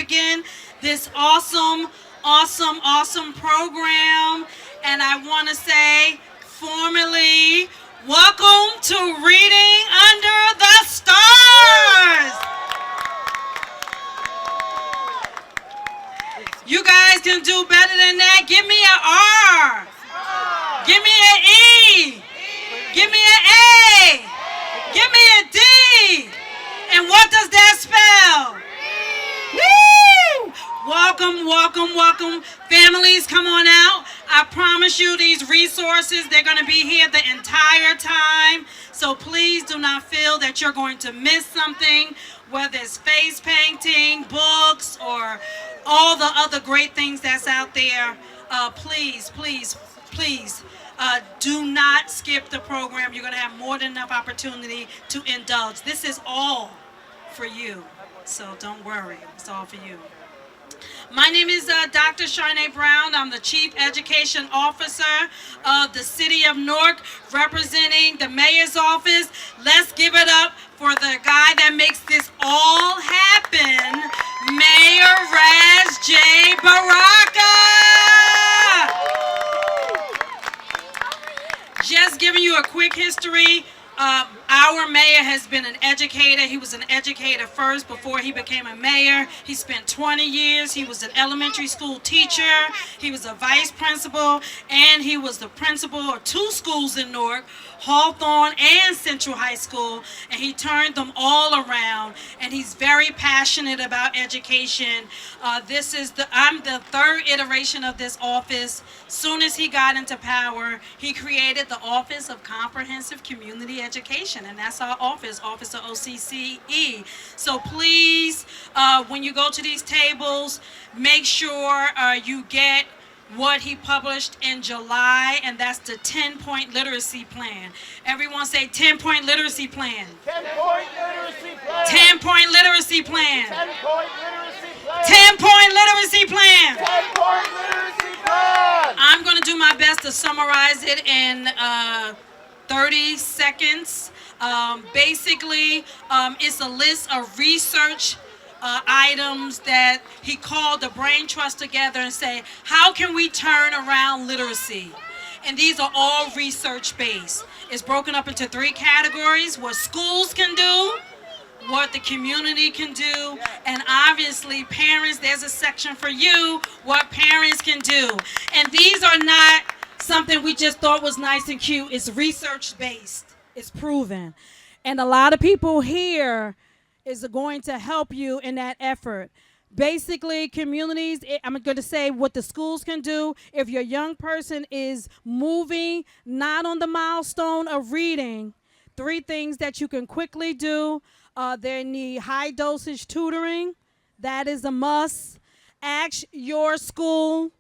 begin this awesome program. And I want to say formally, welcome to Reading Under the Stars. You guys can do better than that. Give me an R. Give me an E. Give me an A. Give me a D. And what does that spell? Woo! Welcome. Families, come on out. I promise you these resources, they're going to be here the entire time. So please do not feel that you're going to miss something, whether it's face painting, books, or all the other great things that's out there. Please, do not skip the program. You're going to have more than enough opportunity to indulge. This is all for you, so don't worry. It's all for you. My name is Dr. Sharnae Brown. I'm the Chief Education Officer of the City of Newark, representing the Mayor's Office. Let's give it up for the guy that makes this all happen, Mayor Raz J. Baraka. Just giving you a quick history. Our mayor has been an educator. He was an educator first before he became a mayor. He spent 20 years. He was an elementary school teacher. He was a vice principal, and he was the principal of two schools in Newark, Hawthorne and Central High School, and he turned them all around, and he's very passionate about education. I'm the third iteration of this office. Soon as he got into power, he created the Office of Comprehensive Community Education, and that's our office of OCCE. So please, when you go to these tables, make sure you get what he published in July, and that's the 10-point literacy plan. Everyone say 10-point literacy plan. 10-point literacy plan. 10-point literacy plan. 10-point literacy plan. 10-point literacy plan. 10-point literacy plan. I'm going to do my best to summarize it in 30 seconds. Basically, it's a list of research items that he called the brain trust together and say, how can we turn around literacy? And these are all research based. It's broken up into 3 categories: what schools can do, what the community can do, and obviously parents, there's a section for you, what parents can do. And these are not something we just thought was nice and cute. It's research based. It's proven. And a lot of people here is going to help you in that effort. Basically, communities, I'm going to say what the schools can do. If your young person is moving, not on the milestone of reading, 3 things that you can quickly do. They need high dosage tutoring. That is a must. Ask your school.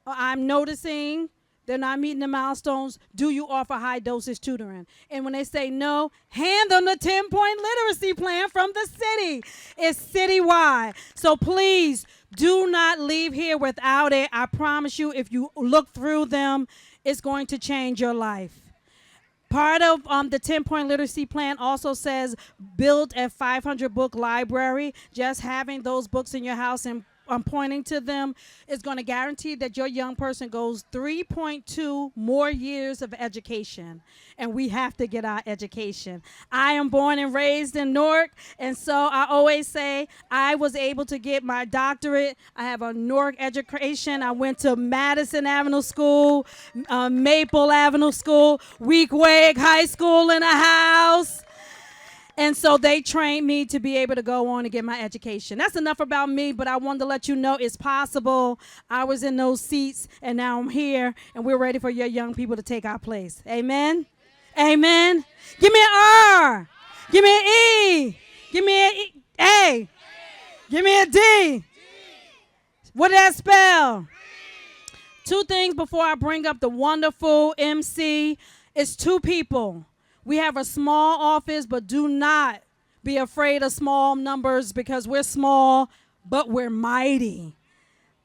I'm noticing they're not meeting the milestones. Do you offer high dosage tutoring? And when they say no, hand them the 10-point literacy plan from the city. It's citywide. So please do not leave here without it. I promise you, if you look through them, it's going to change your life. Part of the 10-point literacy plan also says build a 500-book library. Just having those books in your house and pointing to them is going to guarantee that your young person goes 3.2 more years of education. And we have to get our education. I am born and raised in Newark, and so I always say I was able to get my doctorate. I have a Newark education. I went to Madison Avenue School, Maple Avenue School, Weequahic High School in a house. And so they trained me to be able to go on and get my education. That's enough about me, but I wanted to let you know it's possible. I was in those seats, and now I'm here, and we're ready for your young people to take our place. Amen? Amen? Give me an R. Give me an E. Give me an A. Give me a D. What did that spell? 2 things before I bring up the wonderful MC. It's 2 people. We have a small office, but do not be afraid of small numbers, because we're small, but we're mighty.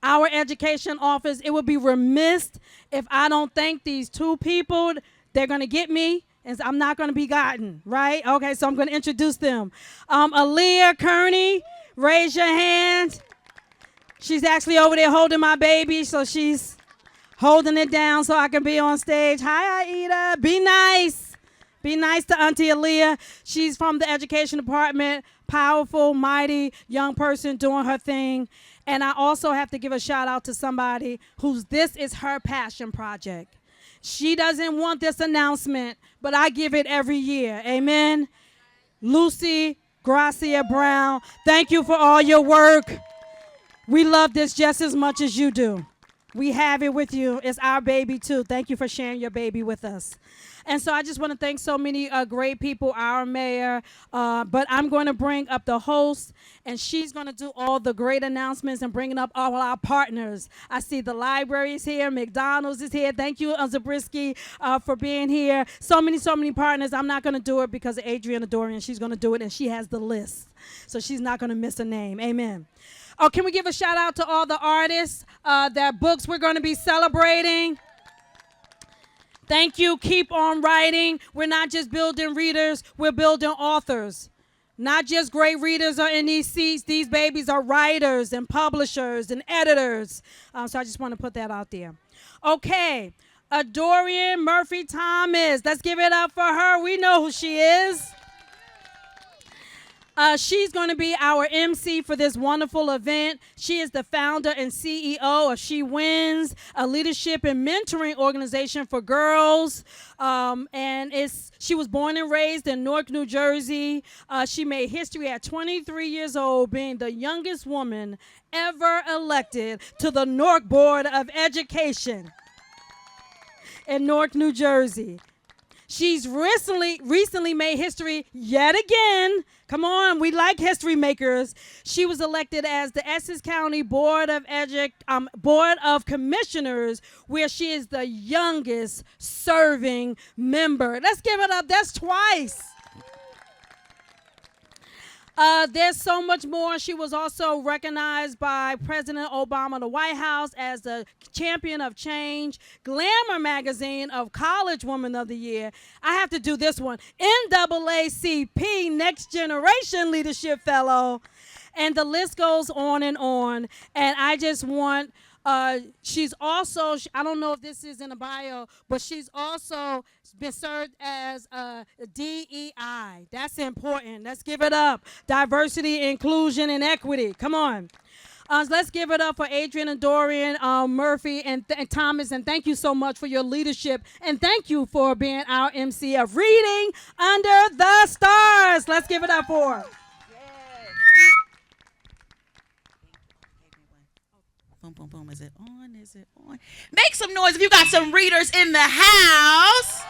Our education office, it would be remiss if I don't thank these 2 people. They're going to get me, and I'm not going to be gotten, right? Okay, so I'm going to introduce them. Aaliyah Kearney, raise your hand. She's actually over there holding my baby, so she's holding it down so I can be on stage. Hi, Aida. Be nice. Be nice to Auntie Aaliyah. She's from the education department. Powerful, mighty young person doing her thing. And I also have to give a shout out to somebody this is her passion project. She doesn't want this announcement, but I give it every year. Amen. Lucy Gracia Brown, thank you for all your work. We love this just as much as you do. We have it with you. It's our baby, too. Thank you for sharing your baby with us. And so I just want to thank so many great people, our mayor. But I'm going to bring up the host, and she's going to do all the great announcements and bringing up all our partners. I see the library is here. McDonald's is here. Thank you, Zabriskie, for being here. So many partners. I'm not going to do it because of Adriana Dorian. She's going to do it, and she has the list. So she's not going to miss a name. Amen. Oh, can we give a shout out to all the artists, their books we're going to be celebrating? Thank you. Keep on writing. We're not just building readers, we're building authors. Not just great readers are in these seats. These babies are writers and publishers and editors. So I just want to put that out there. Okay, Dorian Murphy Thomas. Let's give it up for her. We know who she is. She's going to be our MC for this wonderful event. She is the founder and CEO of She Wins, a leadership and mentoring organization for girls. She was born and raised in Newark, New Jersey. She made history at 23 years old, being the youngest woman ever elected to the Newark Board of Education in Newark, New Jersey. She's recently made history yet again. Come on, we like history makers. She was elected as the Essex County Board of Commissioners, where she is the youngest serving member. Let's give it up. That's twice. There's so much more. She was also recognized by President Obama, the White House, as the champion of change, Glamour magazine of College Woman of the Year. I have to do this one. NAACP Next Generation Leadership Fellow. And the list goes on. And I just want, she's also, I don't know if this is in the bio, but she's also been served as DEI. That's important. Let's give it up. Diversity, inclusion, and equity. Come on. Let's give it up for Adriana Dorian, Murphy, and Thomas. And thank you so much for your leadership. And thank you for being our MC of Reading Under the Stars. Let's give it up for her. Boom, boom, boom. Is it on? Is it on? Make some noise if you got some readers in the house.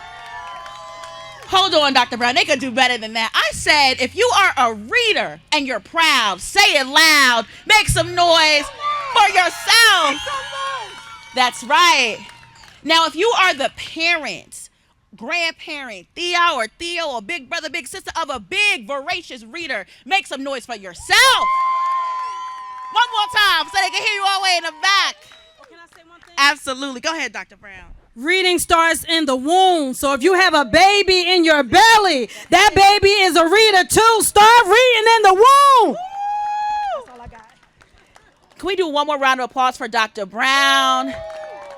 Hold on, Dr. Brown. They could do better than that. I said if you are a reader and you're proud, say it loud. Make some noise for yourself. That's right. Now, if you are the parent, grandparent, Theo, or big brother, big sister of a big, voracious reader, make some noise for yourself. One more time so they can hear you all the way in the back. Oh, can I say one thing? Absolutely. Go ahead, Dr. Brown. Reading starts in the womb. So if you have a baby in your belly, that baby is a reader too. Start reading in the womb. That's all I got. Can we do one more round of applause for Dr. Brown,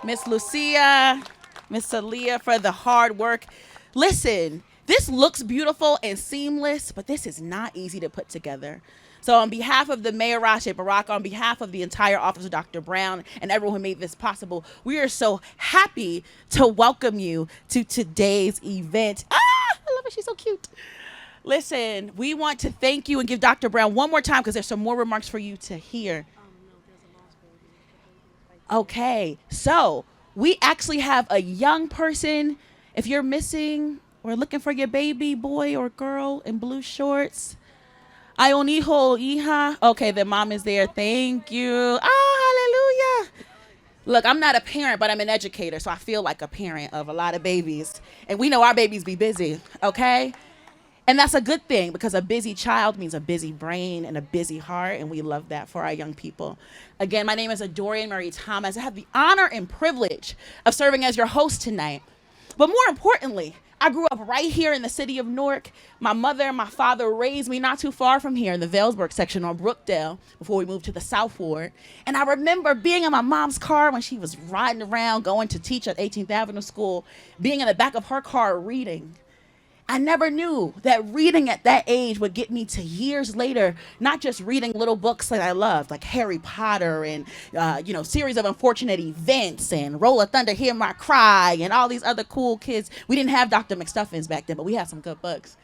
Miss Lucia, Miss Aaliyah for the hard work. Listen, this looks beautiful and seamless, but this is not easy to put together. So on behalf of the Mayor Rashe Baraka, on behalf of the entire office of Dr. Brown and everyone who made this possible, we are so happy to welcome you to today's event. I love her. She's so cute. Listen, we want to thank you and give Dr. Brown one more time because there's some more remarks for you to hear. Okay, so we actually have a young person. If you're missing or looking for your baby boy or girl in blue shorts, Hay un hijo o hija. Okay, the mom is there. Thank you. Oh, hallelujah. Look, I'm not a parent, but I'm an educator, so I feel like a parent of a lot of babies. And we know our babies be busy, okay? And that's a good thing because a busy child means a busy brain and a busy heart, and we love that for our young people. Again, my name is Dorian Murray Thomas. I have the honor and privilege of serving as your host tonight. But more importantly, I grew up right here in the city of Newark. My mother and my father raised me not too far from here in the Vailsburg section on Brookdale before we moved to the South Ward. And I remember being in my mom's car when she was riding around going to teach at 18th Avenue School, being in the back of her car reading. I never knew that reading at that age would get me to years later, not just reading little books that I loved, like Harry Potter and, Series of Unfortunate Events and Roll of Thunder, Hear My Cry, and all these other cool kids. We didn't have Dr. McStuffins back then, but we had some good books.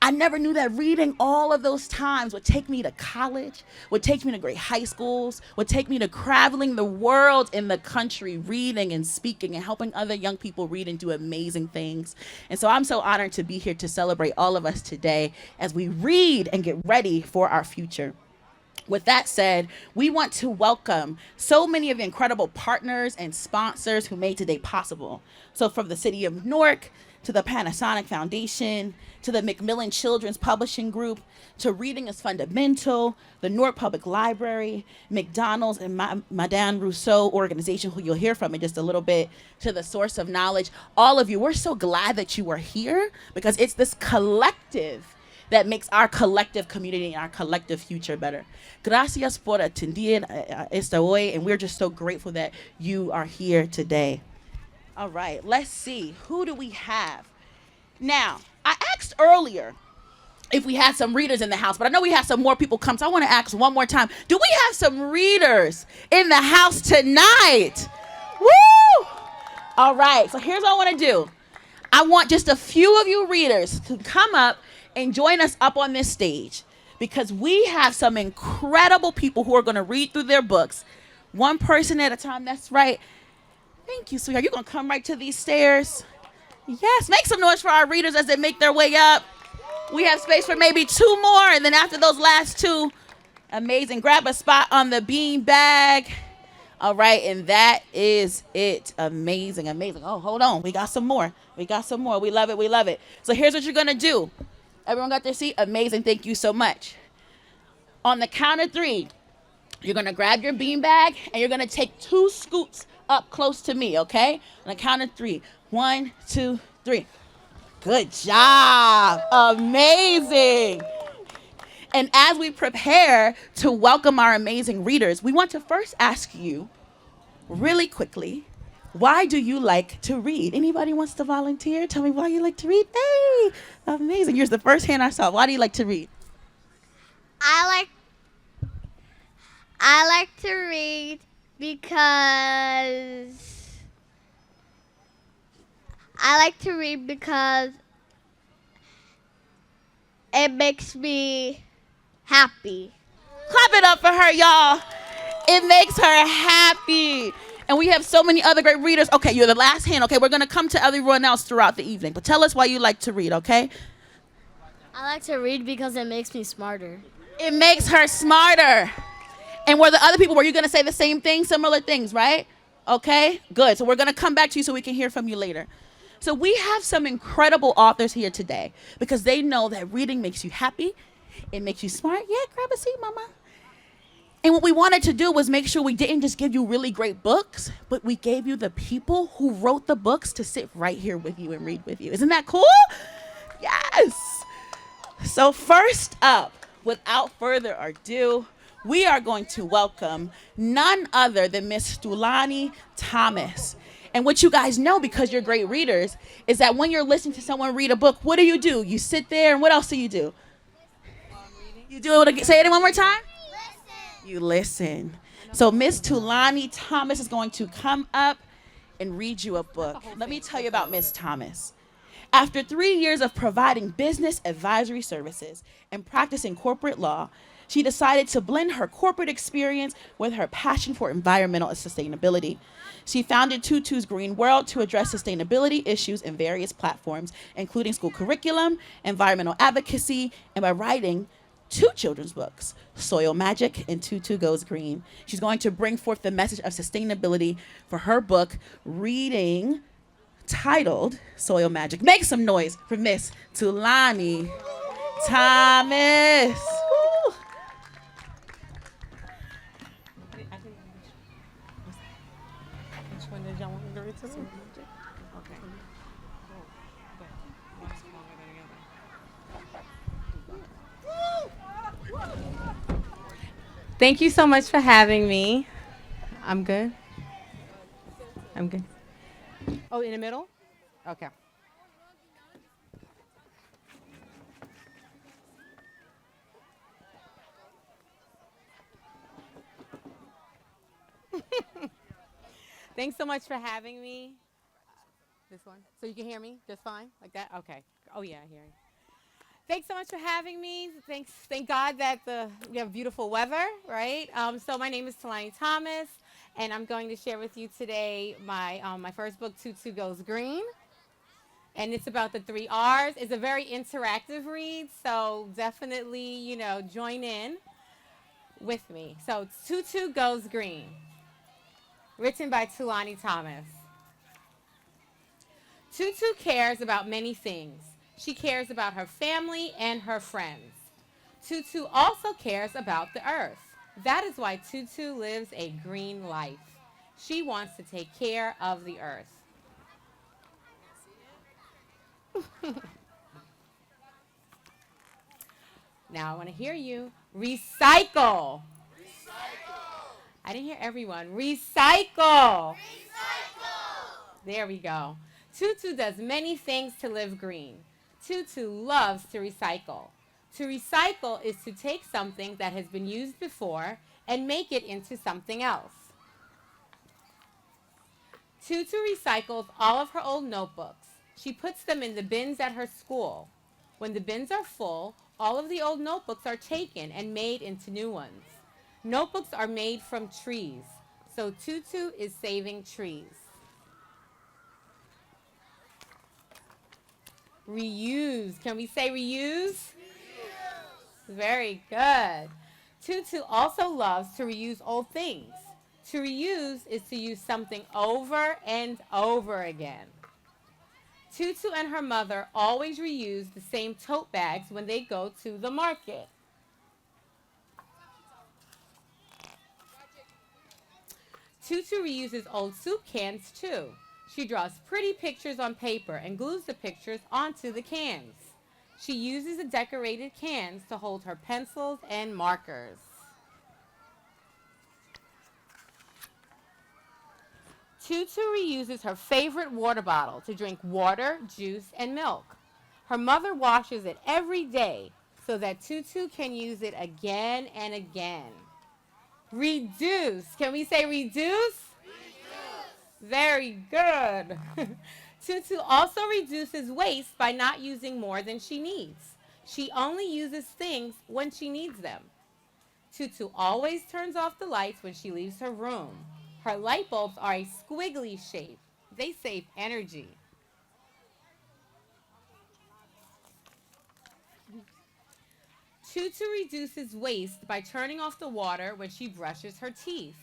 I never knew that reading all of those times would take me to college, would take me to great high schools, would take me to traveling the world in the country, reading and speaking and helping other young people read and do amazing things. And so I'm so honored to be here to celebrate all of us today as we read and get ready for our future. With that said, we want to welcome so many of the incredible partners and sponsors who made today possible. So from the City of Newark, to the Panasonic Foundation, to the Macmillan Children's Publishing Group, to Reading is Fundamental, the Newark Public Library, McDonald's and Madame Rousseau organization, who you'll hear from in just a little bit, to the Source of Knowledge. All of you, we're so glad that you are here because it's this collective that makes our collective community and our collective future better. Gracias por atender esta hoy, and we're just so grateful that you are here today. All right, let's see. Who do we have? Now, I asked earlier if we had some readers in the house, but I know we have some more people come, so I want to ask one more time. Do we have some readers in the house tonight? Woo! All right, so here's what I want to do. I want just a few of you readers to come up and join us up on this stage because we have some incredible people who are going to read through their books, one person at a time. That's right. Thank you, sweetheart. You're going to come right to these stairs. Yes, make some noise for our readers as they make their way up. We have space for maybe two more, and then after those last two, amazing. Grab a spot on the bean bag. All right, and that is it. Amazing, amazing. Oh, hold on. We got some more. We love it. We love it. So here's what you're going to do. Everyone got their seat? Amazing. Thank you so much. On the count of three, you're going to grab your bean bag, and you're going to take 2 scoots up close to me, okay? On the count of 3. 1, 2, 3. Good job. Amazing. And as we prepare to welcome our amazing readers, we want to first ask you really quickly, why do you like to read? Anybody wants to volunteer? Tell me why you like to read. Hey, amazing. Here's the first hand I saw. Why do you like to read? I like to read because it makes me happy. Clap it up for her, y'all. It makes her happy. And we have so many other great readers. Okay, you're the last hand. Okay, we're going to come to everyone else throughout the evening. But tell us why you like to read, okay? I like to read because it makes me smarter. It makes her smarter. And were the other people, were you going to say the same thing, similar things, right? Okay, good. So we're going to come back to you so we can hear from you later. So we have some incredible authors here today because they know that reading makes you happy. It makes you smart. Yeah, grab a seat, mama. And what we wanted to do was make sure we didn't just give you really great books, but we gave you the people who wrote the books to sit right here with you and read with you. Isn't that cool? Yes. So first up, without further ado, we are going to welcome none other than Miss Stulani Thomas. And what you guys know, because you're great readers, is that when you're listening to someone read a book, what do? You sit there, and what else do? You do it. Say it one more time. You listen. So Miss Tulani Thomas is going to come up and read you a book. Let me tell you about Miss Thomas. After 3 years of providing business advisory services and practicing corporate law, she decided to blend her corporate experience with her passion for environmental sustainability. She founded Tutu's Green World to address sustainability issues in various platforms, including school curriculum, environmental advocacy, and by writing 2 children's books, Soil Magic and Tutu Goes Green. She's going to bring forth the message of sustainability for her book, Reading, titled Soil Magic. Make some noise for Miss Tulani Thomas. Woo. Which one did y'all want me to read to? Thank you so much for having me. I'm good. I'm good. Oh, in the middle? Okay. Thanks so much for having me. This one. So you can hear me just fine? Like that? Okay. Oh, yeah, I hear you. Thanks so much for having me. Thank God that we have beautiful weather, right? So my name is Talani Thomas, and I'm going to share with you today my first book, Tutu Goes Green. And it's about the 3 R's. It's a very interactive read, so definitely, join in with me. So Tutu Goes Green, written by Tulani Thomas. Tutu cares about many things. She cares about her family and her friends. Tutu also cares about the earth. That is why Tutu lives a green life. She wants to take care of the earth. Now I want to hear you. Recycle. I didn't hear everyone. Recycle. There we go. Tutu does many things to live green. Tutu loves to recycle. To recycle is to take something that has been used before and make it into something else. Tutu recycles all of her old notebooks. She puts them in the bins at her school. When the bins are full, all of the old notebooks are taken and made into new ones. Notebooks are made from trees, so Tutu is saving trees. Reuse. Can we say reuse? Reuse. Very good. Tutu also loves to reuse old things. To reuse is to use something over and over again. Tutu and her mother always reuse the same tote bags when they go to the market. Tutu reuses old soup cans too. She draws pretty pictures on paper and glues the pictures onto the cans. She uses the decorated cans to hold her pencils and markers. Tutu reuses her favorite water bottle to drink water, juice, and milk. Her mother washes it every day so that Tutu can use it again and again. Reduce. Can we say reduce? Very good. Tutu also reduces waste by not using more than she needs. She only uses things when she needs them. Tutu always turns off the lights when she leaves her room. Her light bulbs are a squiggly shape. They save energy. Tutu reduces waste by turning off the water when she brushes her teeth.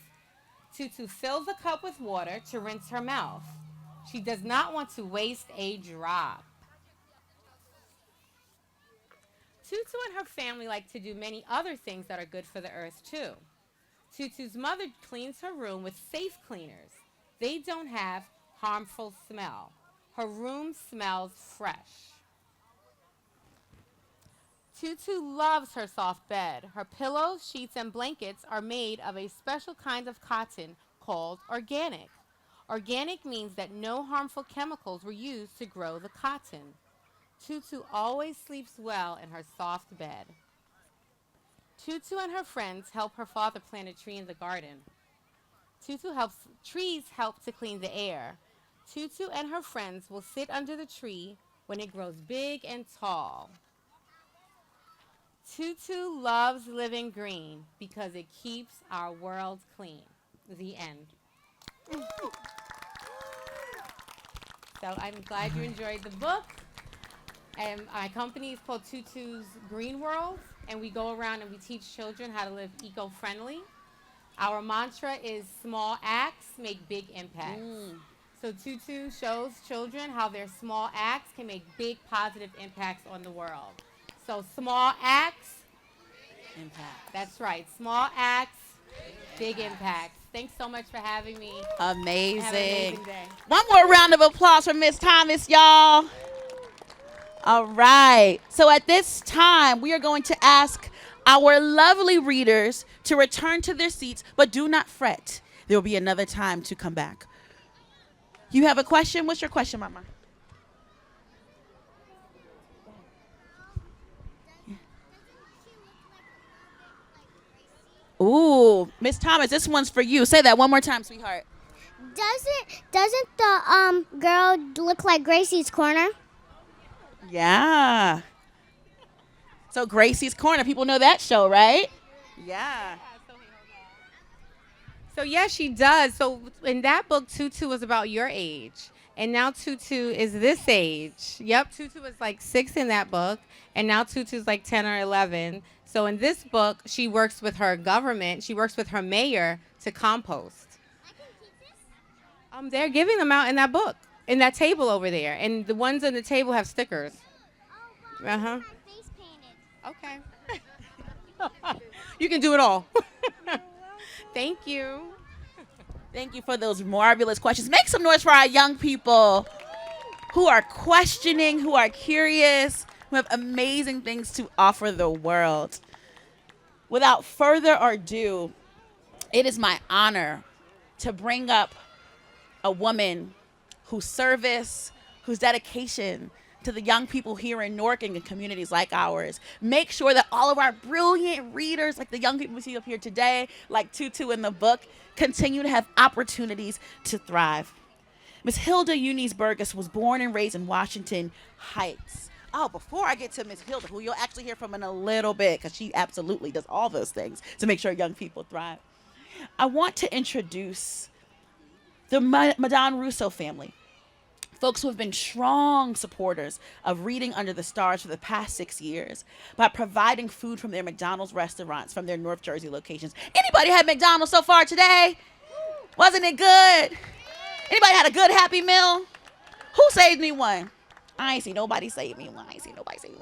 Tutu fills a cup with water to rinse her mouth. She does not want to waste a drop. Tutu and her family like to do many other things that are good for the earth too. Tutu's mother cleans her room with safe cleaners. They don't have harmful smell. Her room smells fresh. Tutu loves her soft bed. Her pillows, sheets, and blankets are made of a special kind of cotton called organic. Organic means that no harmful chemicals were used to grow the cotton. Tutu always sleeps well in her soft bed. Tutu and her friends help her father plant a tree in the garden. Trees help to clean the air. Tutu and her friends will sit under the tree when it grows big and tall. Tutu loves living green because it keeps our world clean. The end. So I'm glad you enjoyed the book. And my company is called Tutu's Green World, and we go around and we teach children how to live eco-friendly. Our mantra is small acts make big impacts. So Tutu shows children how their small acts can make big positive impacts on the world. So small acts, impact. That's right. Small acts, big impacts. Thanks so much for having me. Amazing. Have an amazing day. One more round of applause for Miss Thomas, y'all. All right. So at this time, we are going to ask our lovely readers to return to their seats, but do not fret. There will be another time to come back. You have a question? What's your question, Mama? Ooh, Miss Thomas, this one's for you. Say that one more time, sweetheart. Doesn't the girl look like Gracie's Corner? Yeah. So Gracie's Corner, people know that show, right? Yeah. So yes, she does. So in that book, Tutu was about your age. And now Tutu is this age. Yep, Tutu was like 6 in that book. And now Tutu's like 10 or 11. So in this book, she works with her government. She works with her mayor to compost. I can keep this? They're giving them out in that book, in that table over there. And the ones on the table have stickers. Oh, wow. Uh-huh. My face painted. Okay. You can do it all. Thank you. Thank you for those marvelous questions. Make some noise for our young people who are questioning, who are curious, who have amazing things to offer the world. Without further ado, it is my honor to bring up a woman whose service, whose dedication to the young people here in Newark and in communities like ours make sure that all of our brilliant readers, like the young people we see up here today, like Tutu in the book, continue to have opportunities to thrive. Miss Hilda Eunice Burgess was born and raised in Washington Heights. Oh, before I get to Miss Hilda, who you'll actually hear from in a little bit, because she absolutely does all those things to make sure young people thrive, I want to introduce the Madame Russo family. Folks who have been strong supporters of Reading Under the Stars for the past 6 years by providing food from their McDonald's restaurants from their North Jersey locations. Anybody had McDonald's so far today? Wasn't it good? Anybody had a good Happy Meal? Who saved me one? I ain't see nobody save me one.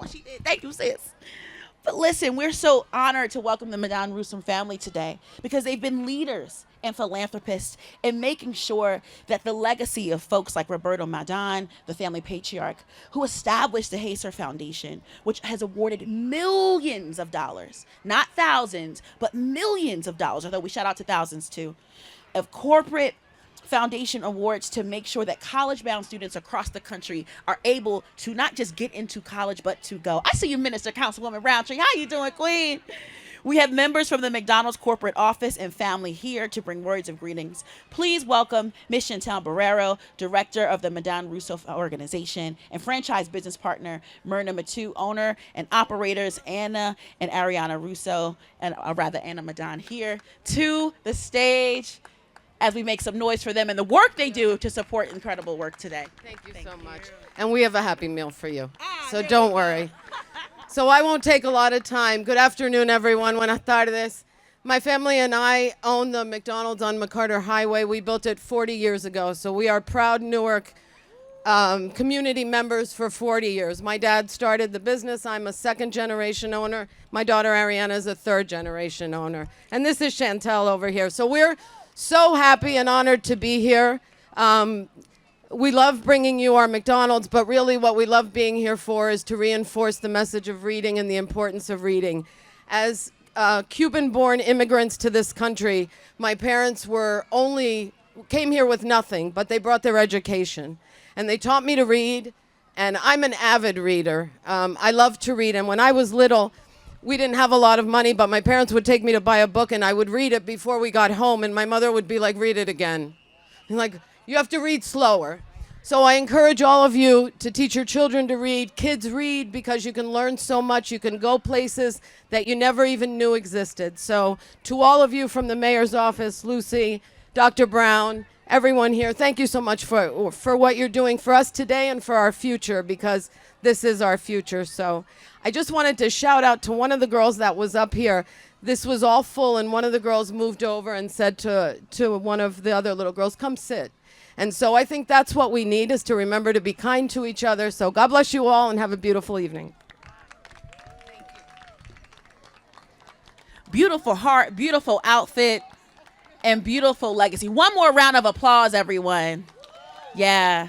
She did. Thank you, sis. But listen, we're so honored to welcome the Madame Russo family today because they've been leaders and philanthropists in making sure that the legacy of folks like Roberto Madan, the family patriarch, who established the Hacer Foundation, which has awarded millions of dollars, not thousands, but millions of dollars, although we shout out to thousands too, of corporate foundation awards to make sure that college-bound students across the country are able to not just get into college, but to go. I see you, Minister Councilwoman Roundtree. How you doing, Queen? We have members from the McDonald's corporate office and family here to bring words of greetings. Please welcome Ms. Chantel Barrero, director of the Madame Russo organization, and franchise business partner Myrna Matu, owner and operators Anna and Ariana Russo, and Anna Madan here to the stage as we make some noise for them and the work they do to support incredible work today. Thank you so much. And we have a Happy Meal for you. So don't worry. So I won't take a lot of time. Good afternoon, everyone. Buenas tardes. My family and I own the McDonald's on McCarter Highway. We built it 40 years ago. So we are proud Newark community members for 40 years. My dad started the business. I'm a second-generation owner. My daughter Ariana is a third-generation owner. And this is Chantel over here. So we're so happy and honored to be here. We love bringing you our McDonald's, but really what we love being here for is to reinforce the message of reading and the importance of reading. As Cuban-born immigrants to this country, my parents came here with nothing, but they brought their education. And they taught me to read, and I'm an avid reader. I love to read, and when I was little, we didn't have a lot of money, but my parents would take me to buy a book, and I would read it before we got home, and my mother would be like, read it again. And like, you have to read slower. So I encourage all of you to teach your children to read. Kids read because you can learn so much. You can go places that you never even knew existed. So to all of you from the mayor's office, Lucy, Dr. Brown, everyone here, thank you so much for what you're doing for us today and for our future, because this is our future. So I just wanted to shout out to one of the girls that was up here. This was all full, and one of the girls moved over and said to one of the other little girls, come sit. And so I think that's what we need, is to remember to be kind to each other. So God bless you all, and have a beautiful evening. Beautiful heart, beautiful outfit, and beautiful legacy. One more round of applause, everyone. Yeah.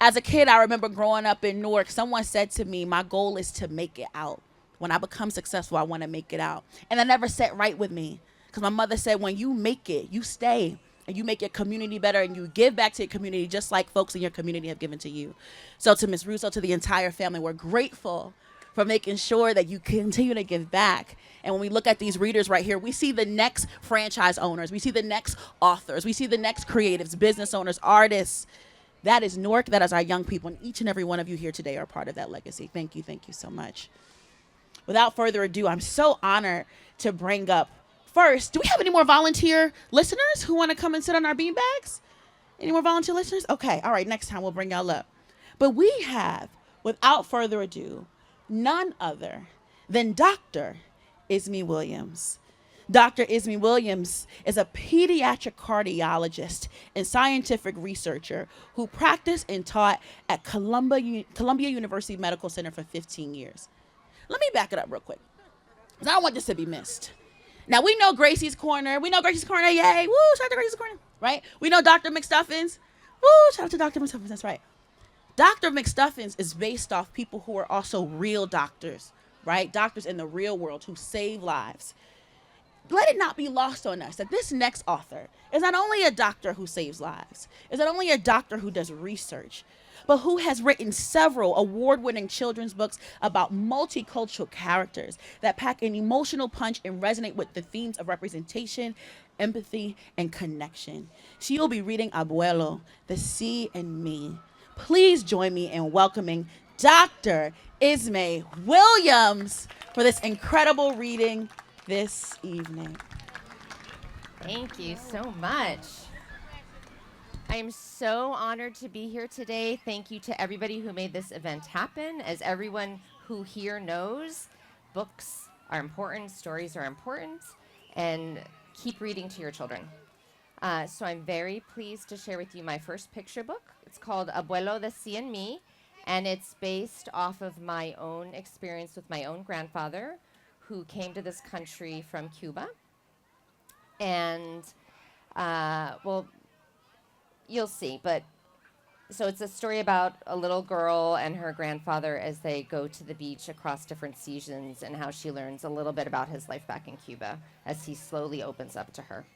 As a kid, I remember growing up in Newark, someone said to me, my goal is to make it out. When I become successful, I want to make it out. And that never sat right with me because my mother said, when you make it, you stay and you make your community better and you give back to your community just like folks in your community have given to you. So to Ms. Russo, to the entire family, we're grateful for making sure that you continue to give back. And when we look at these readers right here, we see the next franchise owners, we see the next authors, we see the next creatives, business owners, artists. That is Newark, that is our young people, and each and every one of you here today are part of that legacy. Thank you so much. Without further ado, I'm so honored to bring up first, do we have any more volunteer listeners who want to come and sit on our beanbags? Any more volunteer listeners? Okay, all right, next time we'll bring y'all up. But we have, without further ado, none other than Dr. Ismie Williams. Dr. Ismie Williams is a pediatric cardiologist and scientific researcher who practiced and taught at Columbia University Medical Center for 15 years. Let me back it up real quick, because I don't want this to be missed. Now, we know Gracie's Corner. We know Gracie's Corner. Yay. Woo, shout out to Gracie's Corner. Right? We know Dr. McStuffins. Woo, shout out to Dr. McStuffins. That's right. Dr. McStuffins is based off people who are also real doctors, right? Doctors in the real world who save lives. Let it not be lost on us that this next author is not only a doctor who saves lives, is not only a doctor who does research, but who has written several award-winning children's books about multicultural characters that pack an emotional punch and resonate with the themes of representation, empathy, and connection. She will be reading Abuelo, The Sea and Me. Please join me in welcoming Dr. Ismie Williams for this incredible reading this evening. Thank you so much. I am so honored to be here today. Thank you to everybody who made this event happen. As everyone who here knows, books are important, stories are important, and keep reading to your children. So I'm very pleased to share with you my first picture book. It's called Abuelo, The Sea and Me, and it's based off of my own experience with my own grandfather, who came to this country from Cuba. And, well, you'll see, but so it's a story about a little girl and her grandfather as they go to the beach across different seasons and how she learns a little bit about his life back in Cuba as he slowly opens up to her.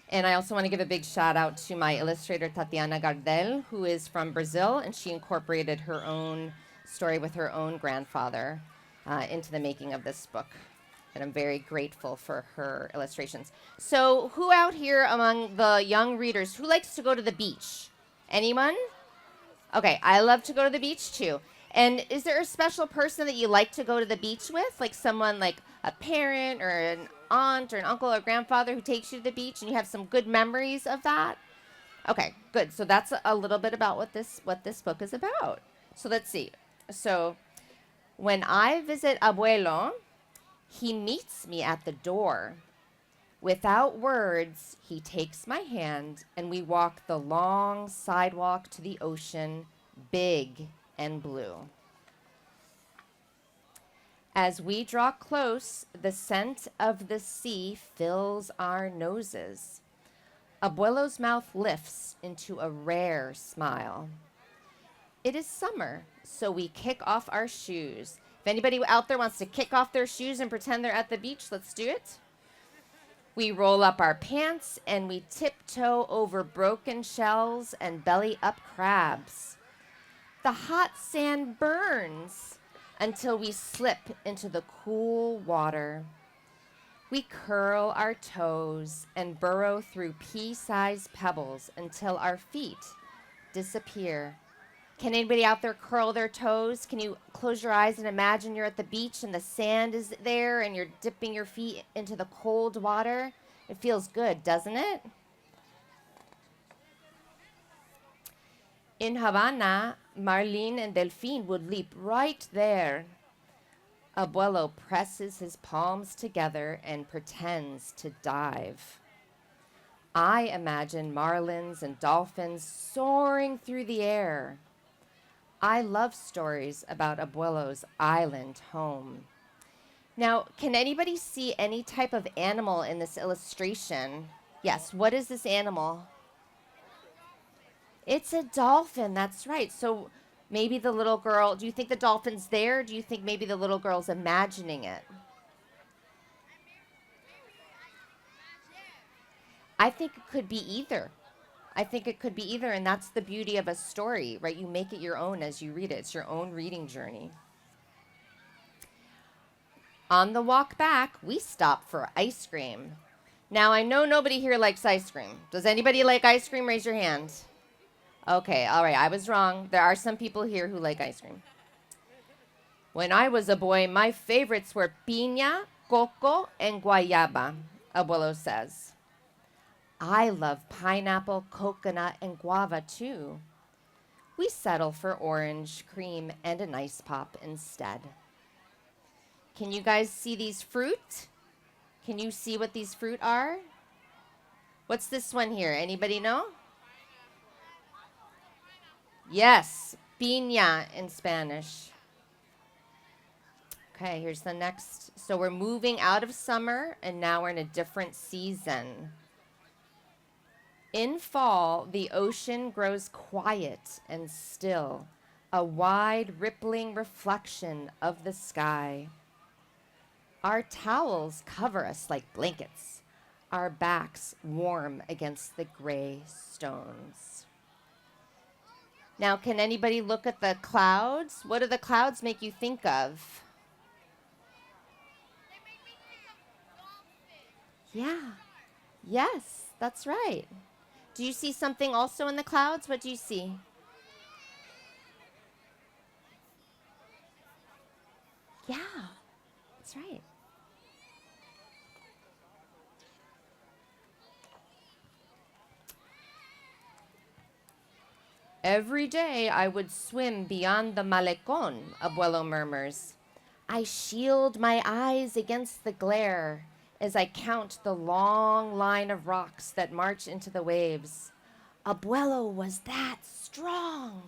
And I also want to give a big shout out to my illustrator, Tatiana Gardel, who is from Brazil, and she incorporated her own story with her own grandfather into the making of this book. And I'm very grateful for her illustrations. So who out here among the young readers, who likes to go to the beach? Anyone? Okay, I love to go to the beach too. And is there a special person that you like to go to the beach with? Like someone like a parent or an aunt or an uncle or grandfather who takes you to the beach and you have some good memories of that? Okay, good. So that's a little bit about what this book is about. So let's see. So when I visit Abuelo, he meets me at the door. Without words, he takes my hand and we walk the long sidewalk to the ocean, big and blue. As we draw close, the scent of the sea fills our noses. Abuelo's mouth lifts into a rare smile. It is summer, so we kick off our shoes. If anybody out there wants to kick off their shoes and pretend they're at the beach, let's do it. We roll up our pants and we tiptoe over broken shells and belly up crabs. The hot sand burns until we slip into the cool water. We curl our toes and burrow through pea-sized pebbles until our feet disappear. Can anybody out there curl their toes? Can you close your eyes and imagine you're at the beach and the sand is there and you're dipping your feet into the cold water? It feels good, doesn't it? In Havana, Marlene and Delphine would leap right there. Abuelo presses his palms together and pretends to dive. I imagine marlins and dolphins soaring through the air. I love stories about Abuelo's island home. Now, can anybody see any type of animal in this illustration? Yes, what is this animal? It's a dolphin. That's right. So maybe the little girl, do you think the dolphin's there? Or do you think maybe the little girl's imagining it? I think it could be either. I think it could be either, and that's the beauty of a story, right? You make it your own as you read it. It's your own reading journey. On the walk back, we stop for ice cream. Now, I know nobody here likes ice cream. Does anybody like ice cream? Raise your hand. Okay, all right, I was wrong. There are some people here who like ice cream. When I was a boy, my favorites were piña, coco, and guayaba, Abuelo says. I love pineapple, coconut, and guava too. We settle for orange, cream, and an ice pop instead. Can you guys see these fruit? Can you see what these fruit are? What's this one here? Anybody know? Yes, piña in Spanish. Okay, here's the next. So we're moving out of summer, and now we're in a different season. In fall, the ocean grows quiet and still, a wide, rippling reflection of the sky. Our towels cover us like blankets, our backs warm against the gray stones. Now, can anybody look at the clouds? What do the clouds make you think of? Yeah. Yes, that's right. Do you see something also in the clouds? What do you see? Yeah, that's right. Every day I would swim beyond the malecón, Abuelo murmurs. I shield my eyes against the glare as I count the long line of rocks that march into the waves. Abuelo was that strong.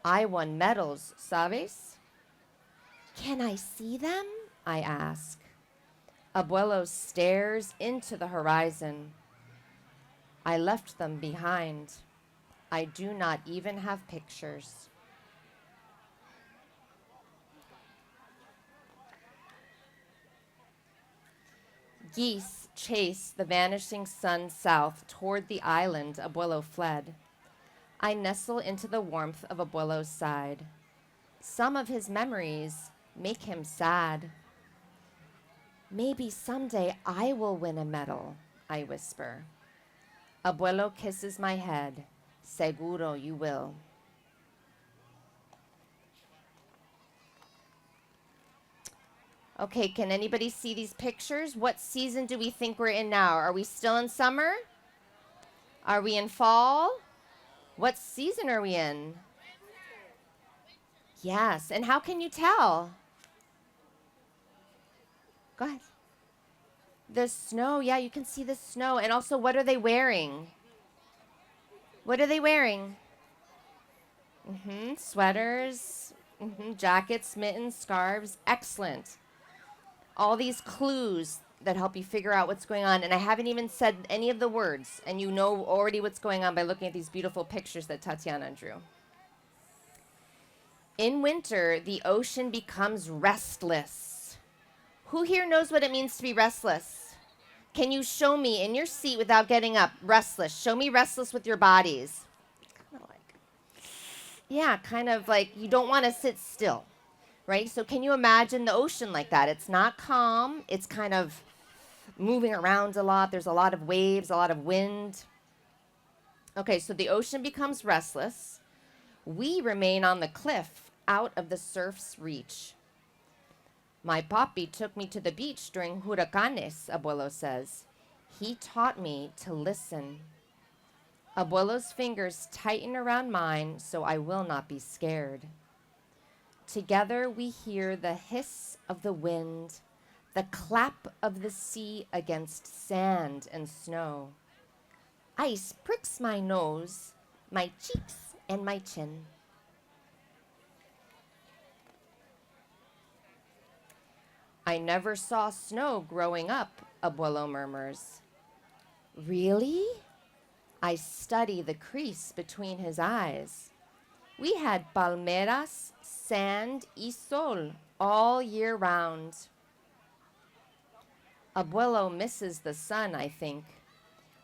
I won medals, ¿sabes? Can I see them? I ask. Abuelo stares into the horizon. I left them behind. I do not even have pictures. Geese chase the vanishing sun south toward the island Abuelo fled. I nestle into the warmth of Abuelo's side. Some of his memories make him sad. Maybe someday I will win a medal, I whisper. Abuelo kisses my head. Seguro you will. Okay, can anybody see these pictures? What season do we think we're in now? Are we still in summer? Are we in fall? What season are we in? Yes, and how can you tell? Go ahead. The snow, yeah, you can see the snow. And also, what are they wearing? What are they wearing? Sweaters, jackets, mittens, scarves. Excellent. All these clues that help you figure out what's going on. And I haven't even said any of the words, and you know already what's going on by looking at these beautiful pictures that Tatiana drew. In winter, the ocean becomes restless. Who here knows what it means to be restless? Can you show me in your seat without getting up? Restless. Show me restless with your bodies. Kind of like you don't want to sit still, right? So can you imagine the ocean like that? It's not calm. It's kind of moving around a lot. There's a lot of waves, a lot of wind. Okay, so the ocean becomes restless. We remain on the cliff out of the surf's reach. My papi took me to the beach during huracanes, Abuelo says. He taught me to listen. Abuelo's fingers tighten around mine so I will not be scared. Together we hear the hiss of the wind, the clap of the sea against sand and snow. Ice pricks my nose, my cheeks, and my chin. I never saw snow growing up, Abuelo murmurs. Really? I study the crease between his eyes. We had palmeras, sand, y sol all year round. Abuelo misses the sun, I think.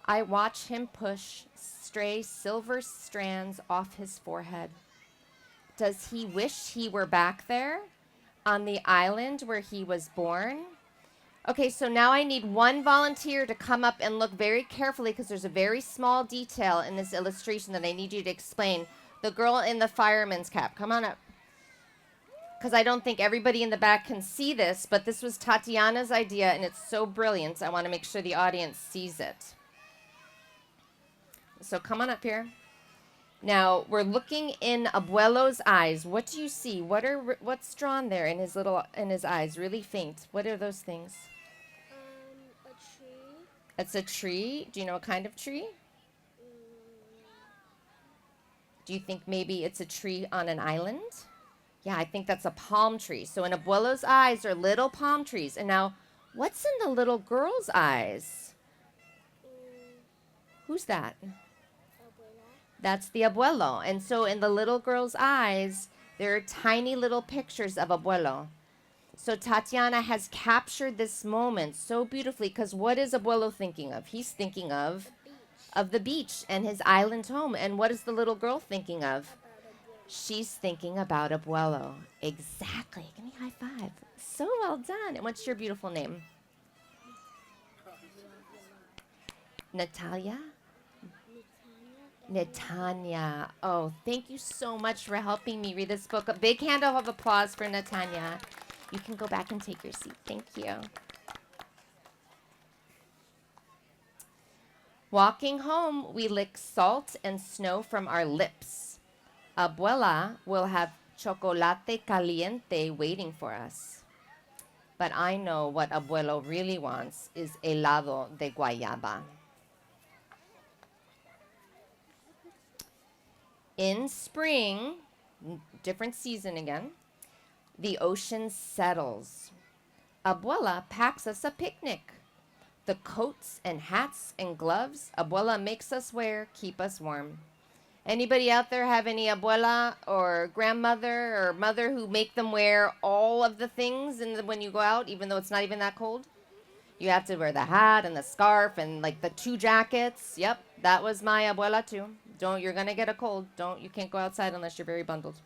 I watch him push stray silver strands off his forehead. Does he wish he were back there on the island where he was born? Okay, so now I need one volunteer to come up and look very carefully because there's a very small detail in this illustration that I need you to explain. The girl in the fireman's cap, come on up. Because I don't think everybody in the back can see this, but this was Tatiana's idea and it's so brilliant. I want to make sure the audience sees it. So come on up here. Now, we're looking in Abuelo's eyes. What do you see? What's drawn there in his eyes? Really faint. What are those things? A tree. It's a tree. Do you know what kind of tree? Do you think maybe it's a tree on an island? Yeah, I think that's a palm tree. So in Abuelo's eyes are little palm trees. And now, what's in the little girl's eyes? Who's that? That's the abuelo. And so in the little girl's eyes, there are tiny little pictures of abuelo. So Tatiana has captured this moment so beautifully because what is abuelo thinking of? He's thinking of the beach and his island home. And what is the little girl thinking of? She's thinking about abuelo. Exactly. Give me a high five. So well done. And what's your beautiful name? Natalia? Netanya. Oh, thank you so much for helping me read this book. A big hand of applause for Netanya. You can go back and take your seat. Thank you. Walking home, we lick salt and snow from our lips. Abuela will have chocolate caliente waiting for us. But I know what abuelo really wants is helado de guayaba. In spring, different season again, the ocean settles. Abuela packs us a picnic. The coats and hats and gloves Abuela makes us wear keep us warm. Anybody out there have any abuela or grandmother or mother who make them wear all of the things when you go out, even though it's not even that cold? You have to wear the hat and the scarf and like the 2 jackets. Yep, that was my abuela too. You're gonna get a cold. You can't go outside unless you're very bundled.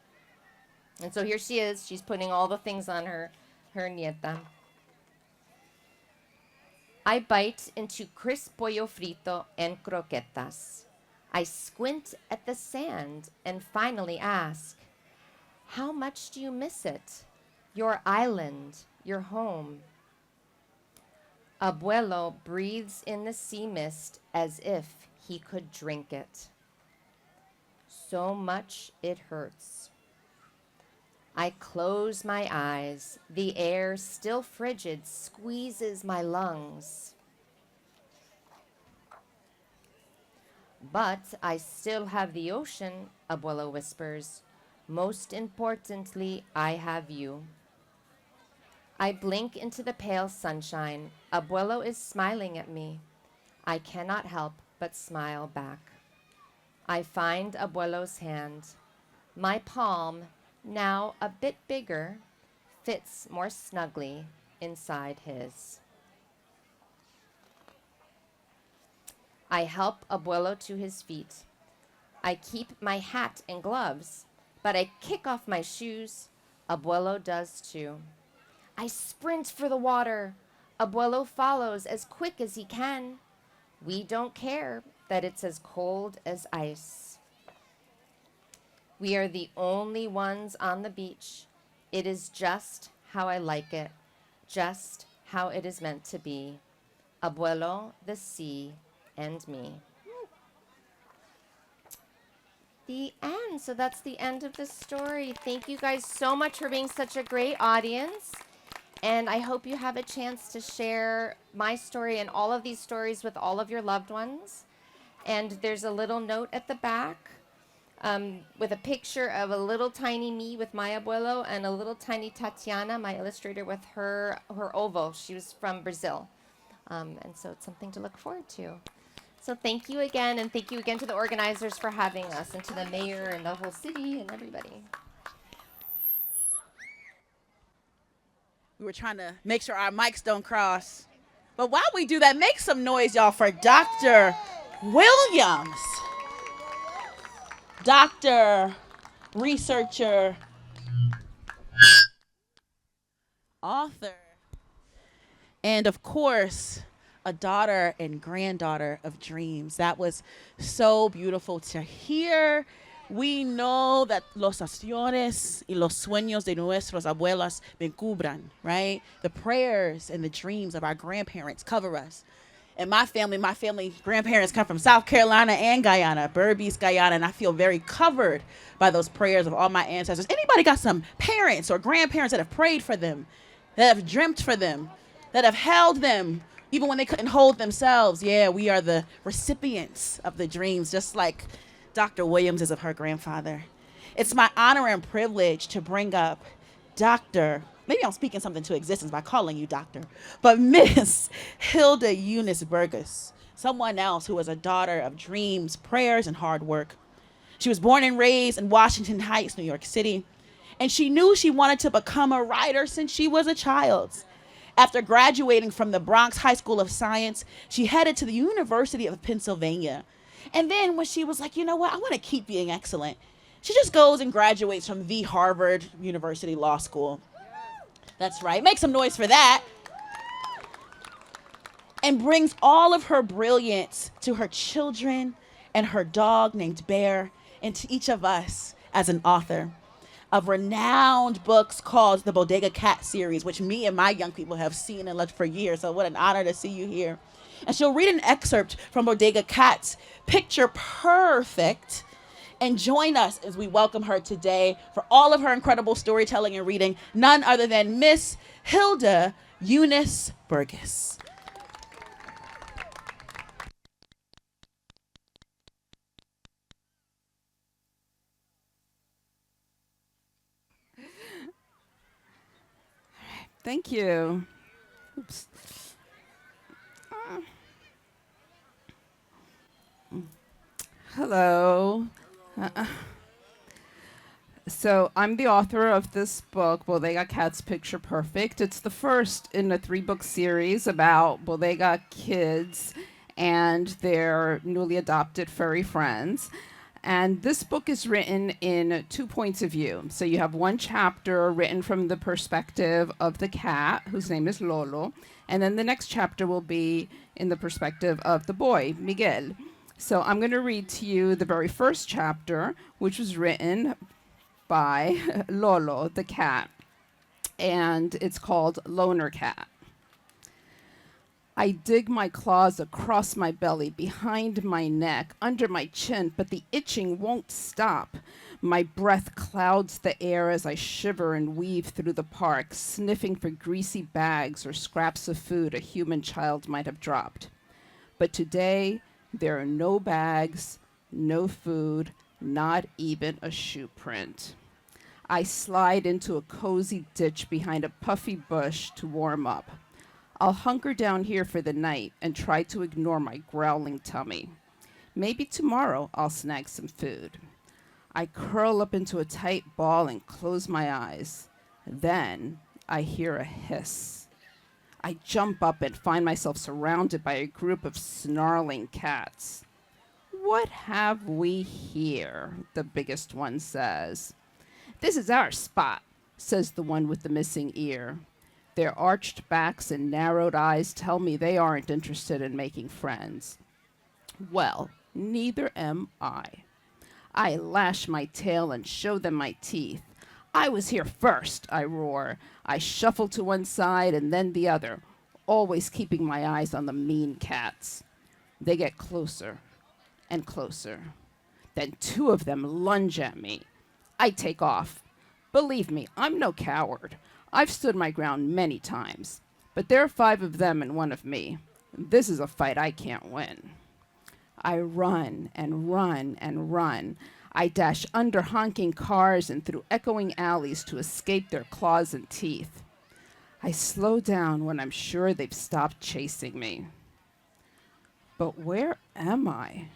And so here she is. She's putting all the things on her nieta. I bite into crisp pollo frito and croquetas. I squint at the sand and finally ask, how much do you miss it? Your island, your home. Abuelo breathes in the sea mist as if he could drink it. So much it hurts. I close my eyes. The air, still frigid, squeezes my lungs. But I still have the ocean, Abuelo whispers. Most importantly, I have you. I blink into the pale sunshine. Abuelo is smiling at me. I cannot help but smile back. I find Abuelo's hand. My palm, now a bit bigger, fits more snugly inside his. I help Abuelo to his feet. I keep my hat and gloves, but I kick off my shoes. Abuelo does too. I sprint for the water. Abuelo follows as quick as he can. We don't care that it's as cold as ice. We are the only ones on the beach. It is just how I like it, just how it is meant to be. Abuelo, the sea, and me. The end. So that's the end of the story. Thank you guys so much for being such a great audience. And I hope you have a chance to share my story and all of these stories with all of your loved ones. And there's a little note at the back with a picture of a little tiny me with my abuelo and a little tiny Tatiana, my illustrator, with her ovo. She was from Brazil. And so it's something to look forward to. So thank you again, and thank you again to the organizers for having us, and to the mayor and the whole city and everybody. We were trying to make sure our mics don't cross. But while we do that, make some noise, y'all, for Dr. Williams. Doctor, researcher, author, and of course, a daughter and granddaughter of dreams. That was so beautiful to hear. We know that los acciones y los sueños de nuestras abuelas me cubran, right? The prayers and the dreams of our grandparents cover us. And my family grandparents come from South Carolina and Guyana, Berbice, Guyana, and I feel very covered by those prayers of all my ancestors. Anybody got some parents or grandparents that have prayed for them, that have dreamt for them, that have held them even when they couldn't hold themselves? Yeah, we are the recipients of the dreams, just like Dr. Williams is of her grandfather. It's my honor and privilege to bring up Dr. Maybe I'm speaking something to existence by calling you doctor, but Miss Hilda Eunice Burgess, someone else who was a daughter of dreams, prayers, and hard work. She was born and raised in Washington Heights, New York City, and she knew she wanted to become a writer since she was a child. After graduating from the Bronx High School of Science, she headed to the University of Pennsylvania. And then when she was like, you know what, I want to keep being excellent, she just goes and graduates from the Harvard University Law School. That's right. Make some noise for that. And brings all of her brilliance to her children and her dog named Bear, and to each of us as an author of renowned books called the Bodega Cat series, which me and my young people have seen and loved for years. So what an honor to see you here. And she'll read an excerpt from Bodega Cat's Picture Perfect, and join us as we welcome her today for all of her incredible storytelling and reading, none other than Miss Hilda Eunice Burgess. Thank you. Oops. Hello. So I'm the author of this book, Bodega Cat's Picture Perfect. It's the first in a 3-book series about bodega kids and their newly adopted furry friends. And this book is written in 2 points of view. So you have one chapter written from the perspective of the cat, whose name is Lolo. And then the next chapter will be in the perspective of the boy, Miguel. So I'm going to read to you the very first chapter, which was written by Lolo, the cat. And it's called Loner Cat. I dig my claws across my belly, behind my neck, under my chin, but the itching won't stop. My breath clouds the air as I shiver and weave through the park, sniffing for greasy bags or scraps of food a human child might have dropped. But today, there are no bags, no food, not even a shoe print. I slide into a cozy ditch behind a puffy bush to warm up. I'll hunker down here for the night and try to ignore my growling tummy. Maybe tomorrow I'll snag some food. I curl up into a tight ball and close my eyes. Then I hear a hiss. I jump up and find myself surrounded by a group of snarling cats. What have we here? The biggest one says. This is our spot, says the one with the missing ear. Their arched backs and narrowed eyes tell me they aren't interested in making friends. Well, neither am I. I lash my tail and show them my teeth. I was here first, I roar. I shuffle to one side and then the other, always keeping my eyes on the mean cats. They get closer and closer. Then 2 of them lunge at me. I take off. Believe me, I'm no coward. I've stood my ground many times, but there are 5 of them and 1 of me. This is a fight I can't win. I run and run and run. I dash under honking cars and through echoing alleys to escape their claws and teeth. I slow down when I'm sure they've stopped chasing me. But where am I?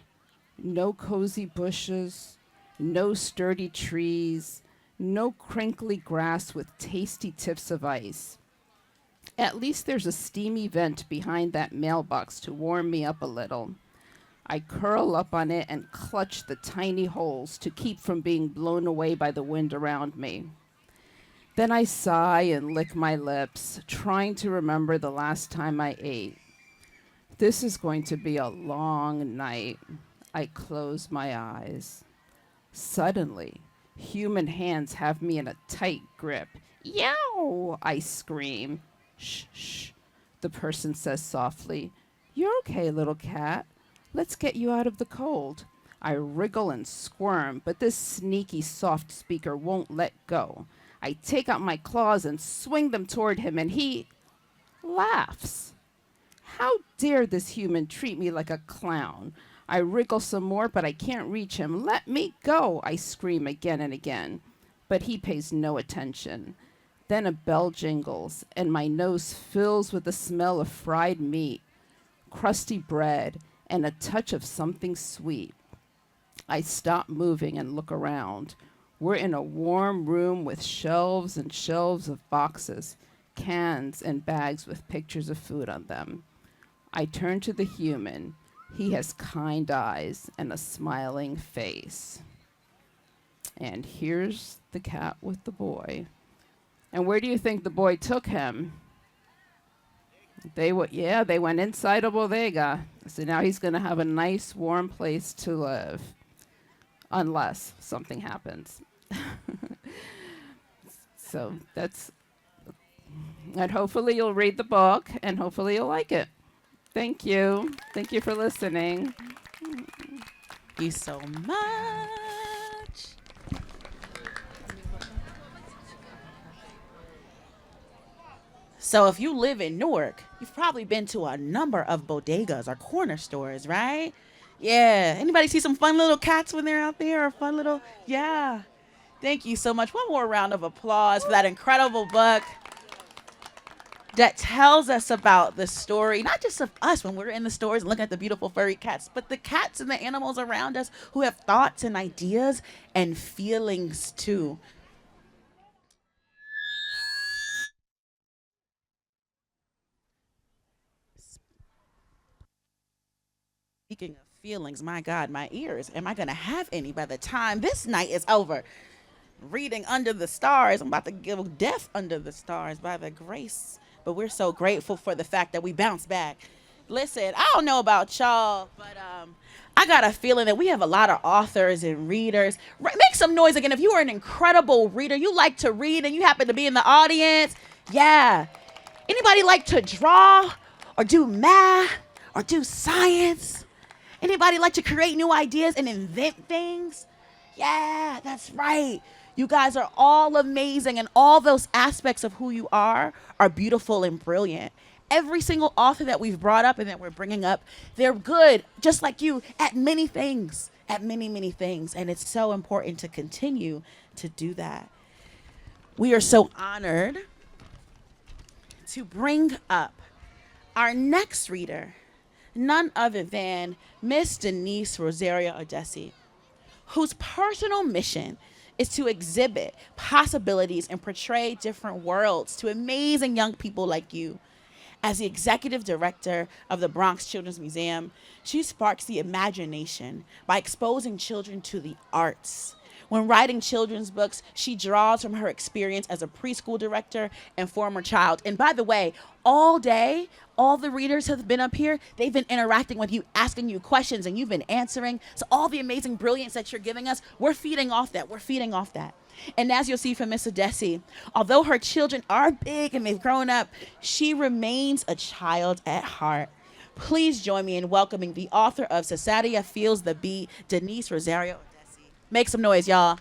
No cozy bushes, no sturdy trees, no crinkly grass with tasty tips of ice. At least there's a steamy vent behind that mailbox to warm me up a little. I curl up on it and clutch the tiny holes to keep from being blown away by the wind around me. Then I sigh and lick my lips, trying to remember the last time I ate. This is going to be a long night. I close my eyes. Suddenly, human hands have me in a tight grip. Yow! I scream. Shh, shh, the person says softly. You're okay, little cat. Let's get you out of the cold. I wriggle and squirm, but this sneaky soft speaker won't let go. I take out my claws and swing them toward him, and he laughs. How dare this human treat me like a clown? I wriggle some more, but I can't reach him. Let me go, I scream again and again. But he pays no attention. Then a bell jingles, and my nose fills with the smell of fried meat, crusty bread, and a touch of something sweet. I stop moving and look around. We're in a warm room with shelves and shelves of boxes, cans, and bags with pictures of food on them. I turn to the human. He has kind eyes and a smiling face. And here's the cat with the boy. And where do you think the boy took him? They went inside a bodega. So now he's going to have a nice warm place to live. Unless something happens. So that's, and hopefully you'll read the book and hopefully you'll like it. Thank you. Thank you for listening. Thank you so much. So if you live in Newark, you've probably been to a number of bodegas or corner stores, right? Yeah. Anybody see some fun little cats when they're out there, or fun little, yeah. Thank you so much. One more round of applause for that incredible book that tells us about the story, not just of us when we're in the stores and looking at the beautiful furry cats, but the cats and the animals around us who have thoughts and ideas and feelings too. Speaking of feelings, my God, my ears, am I going to have any by the time this night is over? Reading Under the Stars, I'm about to give Death Under the Stars by the grace. But we're so grateful for the fact that we bounced back. Listen, I don't know about y'all, but I got a feeling that we have a lot of authors and readers. Make some noise again if you are an incredible reader. You like to read and you happen to be in the audience. Yeah. Anybody like to draw or do math or do science? Anybody like to create new ideas and invent things? Yeah, that's right. You guys are all amazing, and all those aspects of who you are beautiful and brilliant. Every single author that we've brought up and that we're bringing up, they're good, just like you, at many things, at many, many things. And it's so important to continue to do that. We are so honored to bring up our next reader, none other than Miss Denise Rosario Odesi, whose personal mission is to exhibit possibilities and portray different worlds to amazing young people like you. As the executive director of the Bronx Children's Museum, she sparks the imagination by exposing children to the arts. When writing children's books, she draws from her experience as a preschool director and former child. And by the way, all day, all the readers have been up here. They've been interacting with you, asking you questions, and you've been answering. So all the amazing brilliance that you're giving us, we're feeding off that. We're feeding off that. And as you'll see from Miss Odesi, although her children are big and they've grown up, she remains a child at heart. Please join me in welcoming the author of Cesaria Feels the Beat, Denise Rosario Odesi. Make some noise, y'all.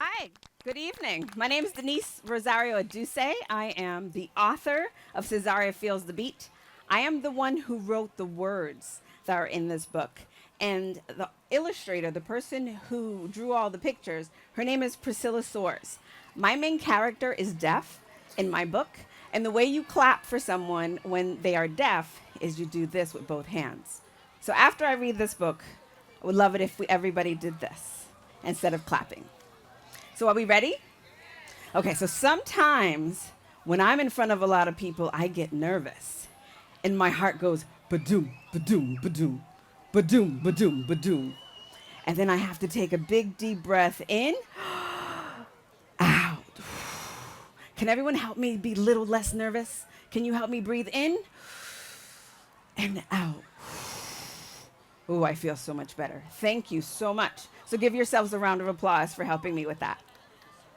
Hi, good evening. My name is Denise Rosario Odesi. I am the author of Cesaria Feels the Beat. I am the one who wrote the words that are in this book. And the illustrator, the person who drew all the pictures, her name is Priscilla Soares. My main character is deaf in my book, And the way you clap for someone when they are deaf is you do this with both hands. So after I read this book, I would love it if everybody did this instead of clapping. So are we ready? Okay, so sometimes when I'm in front of a lot of people, I get nervous. And my heart goes ba-doom, ba-doom, ba-doom, ba-doom, ba-doom, ba-doom. And then I have to take a big deep breath in, out. Can everyone help me be a little less nervous? Can you help me breathe in and out? Oh, I feel so much better. Thank you so much. So give yourselves a round of applause for helping me with that.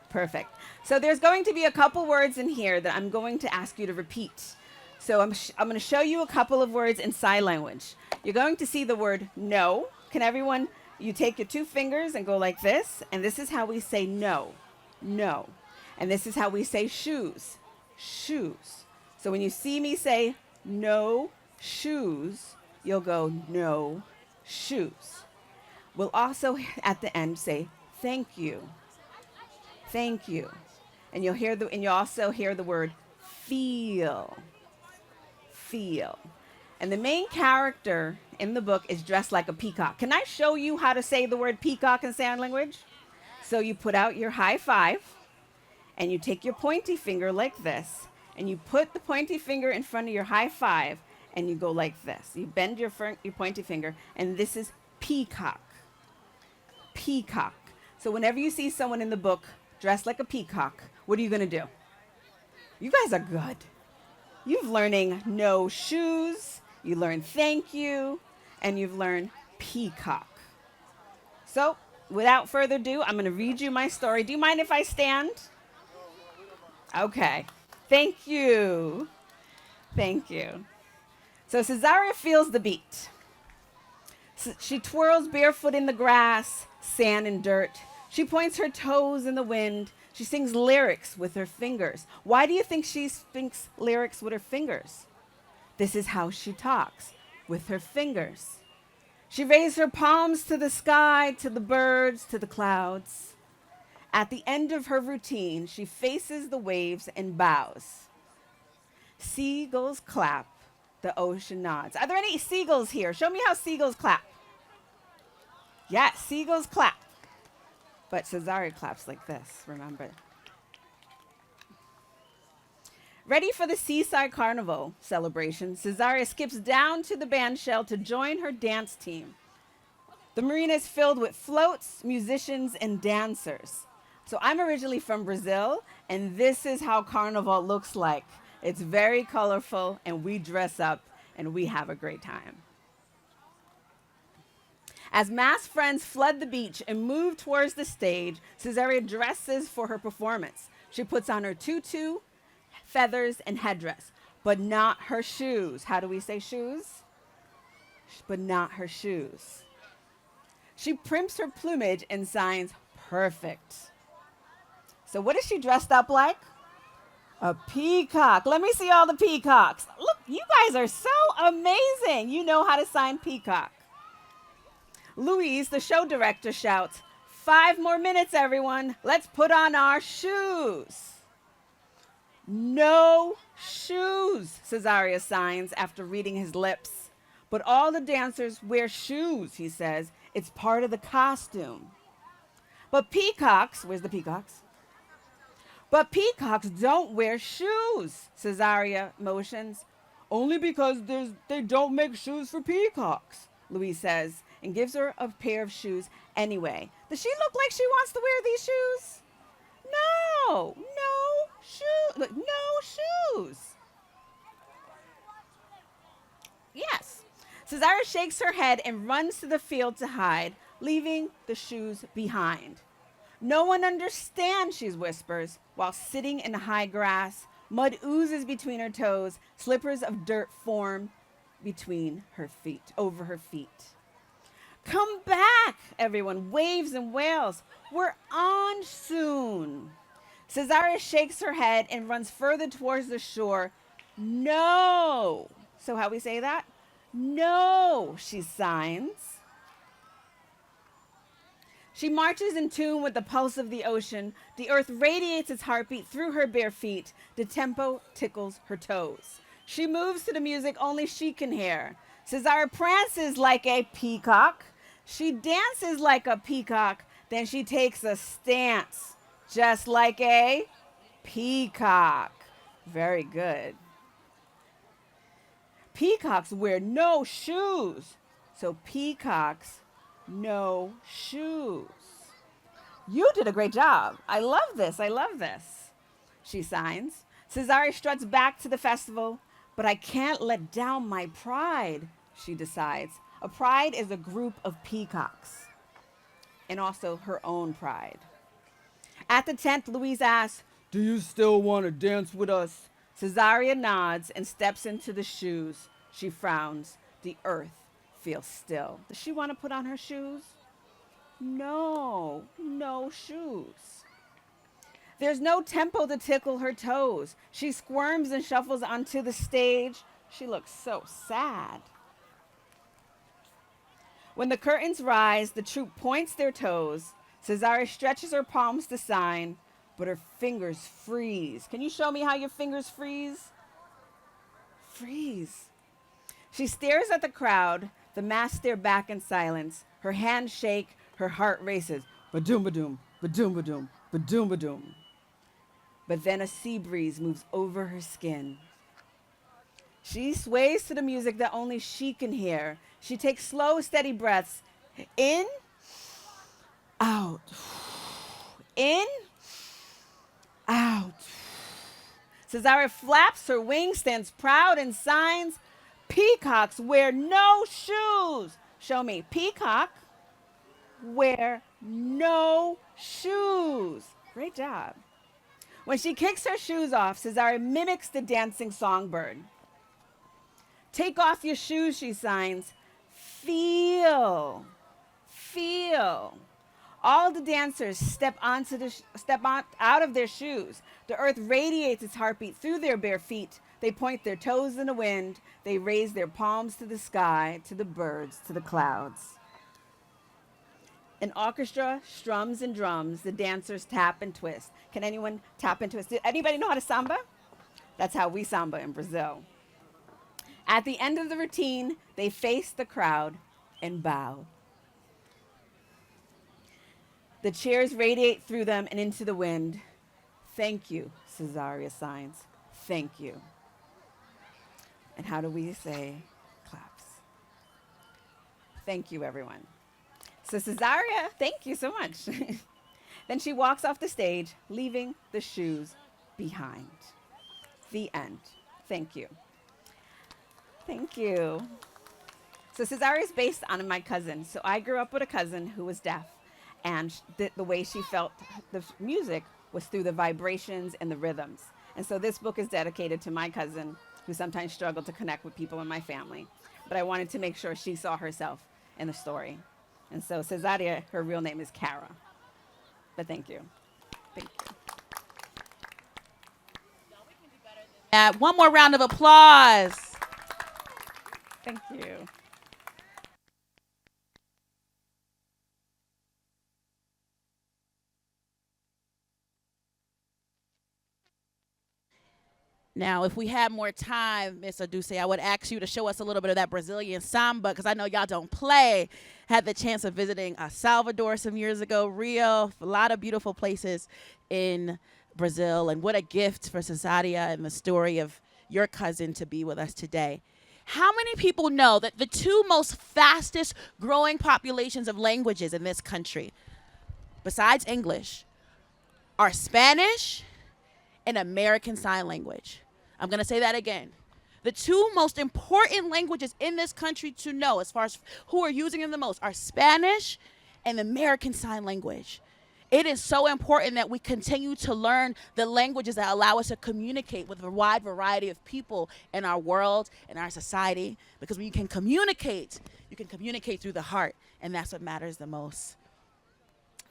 Perfect. So there's going to be a couple words in here that I'm going to ask you to repeat. So I'm going to show you a couple of words in sign language. You're going to see the word no. Can everyone, you take your 2 fingers and go like this, and this is how we say no, no. And this is how we say shoes, shoes. So when you see me say no shoes, you'll go no shoes. We'll also at the end say thank you, thank you. And you'll also hear the word feel, feel. And the main character in the book is dressed like a peacock. Can I show you how to say the word peacock in sign language? So you put out your high five, and you take your pointy finger like this, and you put the pointy finger in front of your high five, and you go like this. You bend your pointy finger, and this is peacock. Peacock. So whenever you see someone in the book dressed like a peacock, what are you going to do? You guys are good. You've learning no shoes, you learn thank you, and you've learned peacock. So without further ado, I'm going to read you my story. Do you mind if I stand? Okay. Thank you. Thank you. So Cesaria feels the beat. She twirls barefoot in the grass, sand and dirt. She points her toes in the wind. She sings lyrics with her fingers. Why do you think she sings lyrics with her fingers? This is how she talks, with her fingers. She raises her palms to the sky, to the birds, to the clouds. At the end of her routine, she faces the waves and bows. Seagulls clap, the ocean nods. Are there any seagulls here? Show me how seagulls clap. Yes, seagulls clap. But Cesaria claps like this, remember. Ready for the Seaside Carnival celebration, Cesaria skips down to the bandshell to join her dance team. The marina is filled with floats, musicians, and dancers. So I'm originally from Brazil, and this is how Carnival looks like. It's very colorful, and we dress up, and we have a great time. As masked friends flood the beach and move towards the stage, Cesaria dresses for her performance. She puts on her tutu, feathers, and headdress, but not her shoes. How do we say shoes? But not her shoes. She primps her plumage and signs perfect. So what is she dressed up like? A peacock. Let me see all the peacocks. Look, you guys are so amazing. You know how to sign peacock. Louise, the show director, shouts, 5 more minutes, everyone. Let's put on our shoes. No shoes, Cesaria signs after reading his lips. But all the dancers wear shoes, he says. It's part of the costume. But peacocks, where's the peacocks? But peacocks don't wear shoes, Cesaria motions. Only because they don't make shoes for peacocks, Louise says, and gives her a pair of shoes anyway. Does she look like she wants to wear these shoes? No shoes. Yes. Cesaria shakes her head and runs to the field to hide, leaving the shoes behind. No one understands, she whispers, while sitting in the high grass. Mud oozes between her toes. Slippers of dirt form between her feet, over her feet. Come back, everyone waves and wails. We're on soon. Cesaria shakes her head and runs further towards the shore. No. So how we say that? No, she signs. She marches in tune with the pulse of the ocean. The earth radiates its heartbeat through her bare feet. The tempo tickles her toes. She moves to the music only she can hear. Cesare prances like a peacock. She dances like a peacock. Then she takes a stance just like a peacock. Very good. Peacocks wear no shoes. So peacocks, no shoes. You did a great job. I love this. I love this. She signs. Cesare struts back to the festival, but I can't let down my pride, she decides. A pride is a group of peacocks, and also her own pride. At the tent, Louise asks, "Do you still want to dance with us?" Cesaria nods and steps into the shoes. She frowns. The earth feels still. Does she want to put on her shoes? No, no shoes. There's no tempo to tickle her toes. She squirms and shuffles onto the stage. She looks so sad. When the curtains rise, the troupe points their toes. Cesare stretches her palms to sign, but her fingers freeze. Can you show me how your fingers freeze? Freeze. She stares at the crowd. The mass stare back in silence. Her hands shake. Her heart races. Ba-doom, ba-doom, ba-doom, ba-doom, ba-doom, ba-doom. But then a sea breeze moves over her skin. She sways to the music that only she can hear. She takes slow, steady breaths. In, out. In, out. Cesare flaps her wings, stands proud, and signs, "Peacocks wear no shoes." Show me. Peacock wear no shoes. Great job. When she kicks her shoes off, Cesare mimics the dancing songbird. "Take off your shoes," she signs. "Feel, feel." All the dancers step out of their shoes. The earth radiates its heartbeat through their bare feet. They point their toes in the wind. They raise their palms to the sky, to the birds, to the clouds. An orchestra strums and drums. The dancers tap and twist. Can anyone tap and twist? Anybody know how to samba? That's how we samba in Brazil. At the end of the routine, they face the crowd and bow. The cheers radiate through them and into the wind. "Thank you," Cesaria signs. "Thank you." And how do we say claps? Thank you, everyone. So Cesaria, thank you so much. Then she walks off the stage, leaving the shoes behind. The end. Thank you. Thank you. So Cesaria is based on my cousin. So I grew up with a cousin who was deaf, and the way she felt the music was through the vibrations and the rhythms. And so this book is dedicated to my cousin, who sometimes struggled to connect with people in my family. But I wanted to make sure she saw herself in the story. And so Cesaria, her real name is Cara. But thank you. Thank you. One more round of applause. Thank you. Now, if we had more time, Miss Aduse, I would ask you to show us a little bit of that Brazilian samba, because I know y'all don't play. Had the chance of visiting Salvador some years ago, Rio, a lot of beautiful places in Brazil, and what a gift for Cesaria and the story of your cousin to be with us today. How many people know that the two most fastest growing populations of languages in this country, besides English, are Spanish and American Sign Language? I'm going to say that again. The two most important languages in this country to know, as far as who are using them the most, are Spanish and American Sign Language. It is so important that we continue to learn the languages that allow us to communicate with a wide variety of people in our world, in our society, because when you can communicate through the heart, and that's what matters the most.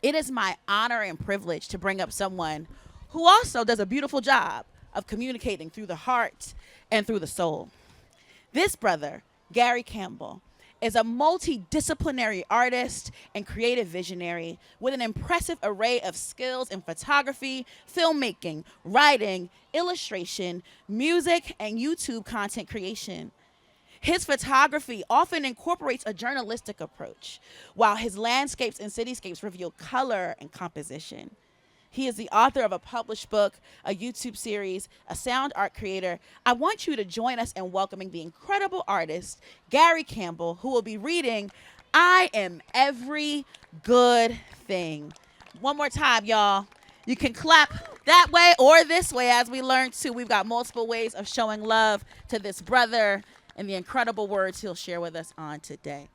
It is my honor and privilege to bring up someone who also does a beautiful job of communicating through the heart and through the soul. This brother, Gary Campbell, is a multidisciplinary artist and creative visionary with an impressive array of skills in photography, filmmaking, writing, illustration, music, and YouTube content creation. His photography often incorporates a journalistic approach, while his landscapes and cityscapes reveal color and composition. He is the author of a published book, a YouTube series, a sound art creator. I want you to join us in welcoming the incredible artist, Gary Campbell, who will be reading I Am Every Good Thing. One more time, y'all. You can clap that way or this way, as we learned too. We've got multiple ways of showing love to this brother and the incredible words he'll share with us on today.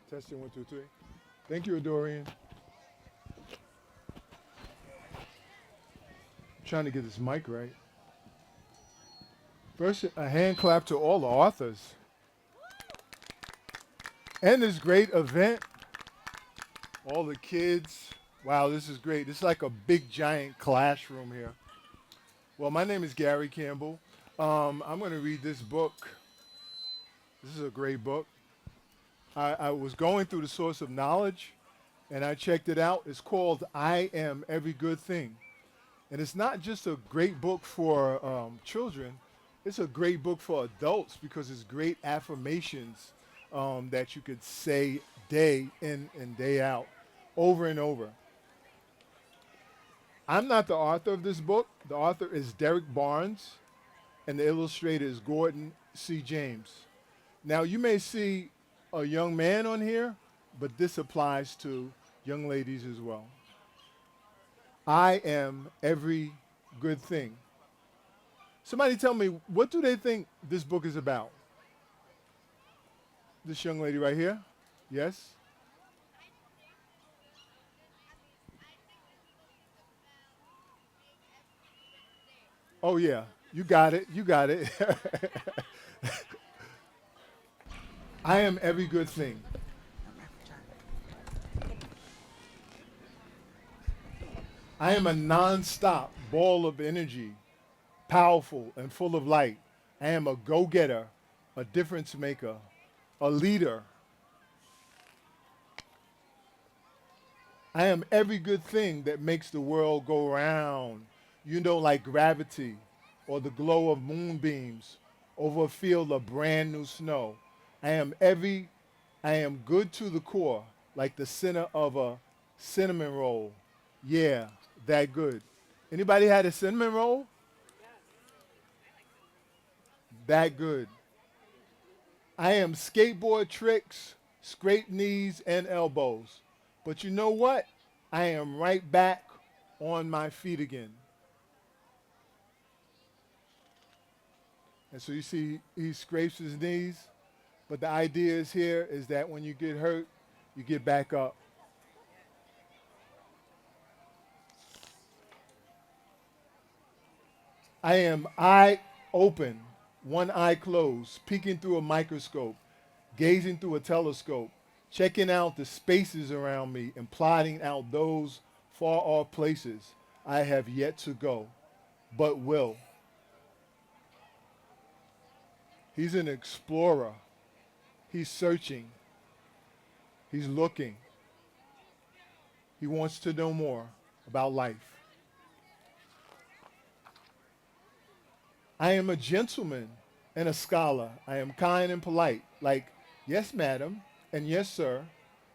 Testing 1, 2, 3. Thank you, Dorian. Trying to get this mic right. First, a hand clap to all the authors. And this great event. All the kids. Wow, this is great. This is like a big, giant classroom here. Well, my name is Gary Campbell. I'm going to read this book. This is a great book. I was going through the source of knowledge, and I checked it out. It's called I Am Every Good Thing. And it's not just a great book for children. It's a great book for adults because it's great affirmations that you could say day in and day out, over and over. I'm not the author of this book. The author is Derek Barnes, and the illustrator is Gordon C. James. Now, you may see a young man on here, but this applies to young ladies as well. I am every good thing. Somebody tell me, what do they think this book is about? This young lady right here? Yes? Oh, yeah. You got it. You got it. I am every good thing. I am a non-stop ball of energy, powerful and full of light. I am a go-getter, a difference maker, a leader. I am every good thing that makes the world go round. You know, like gravity or the glow of moonbeams over a field of brand new snow. I am good to the core, like the center of a cinnamon roll. Yeah, that good. Anybody had a cinnamon roll? That good. I am skateboard tricks, scraped knees and elbows. But you know what? I am right back on my feet again. And so you see, he scrapes his knees. But the idea is here is that when you get hurt, you get back up. I am eye open, one eye closed, peeking through a microscope, gazing through a telescope, checking out the spaces around me and plotting out those far off places I have yet to go, but will. He's an explorer. He's searching. He's looking. He wants to know more about life. I am a gentleman and a scholar. I am kind and polite, like, yes, madam, and yes, sir,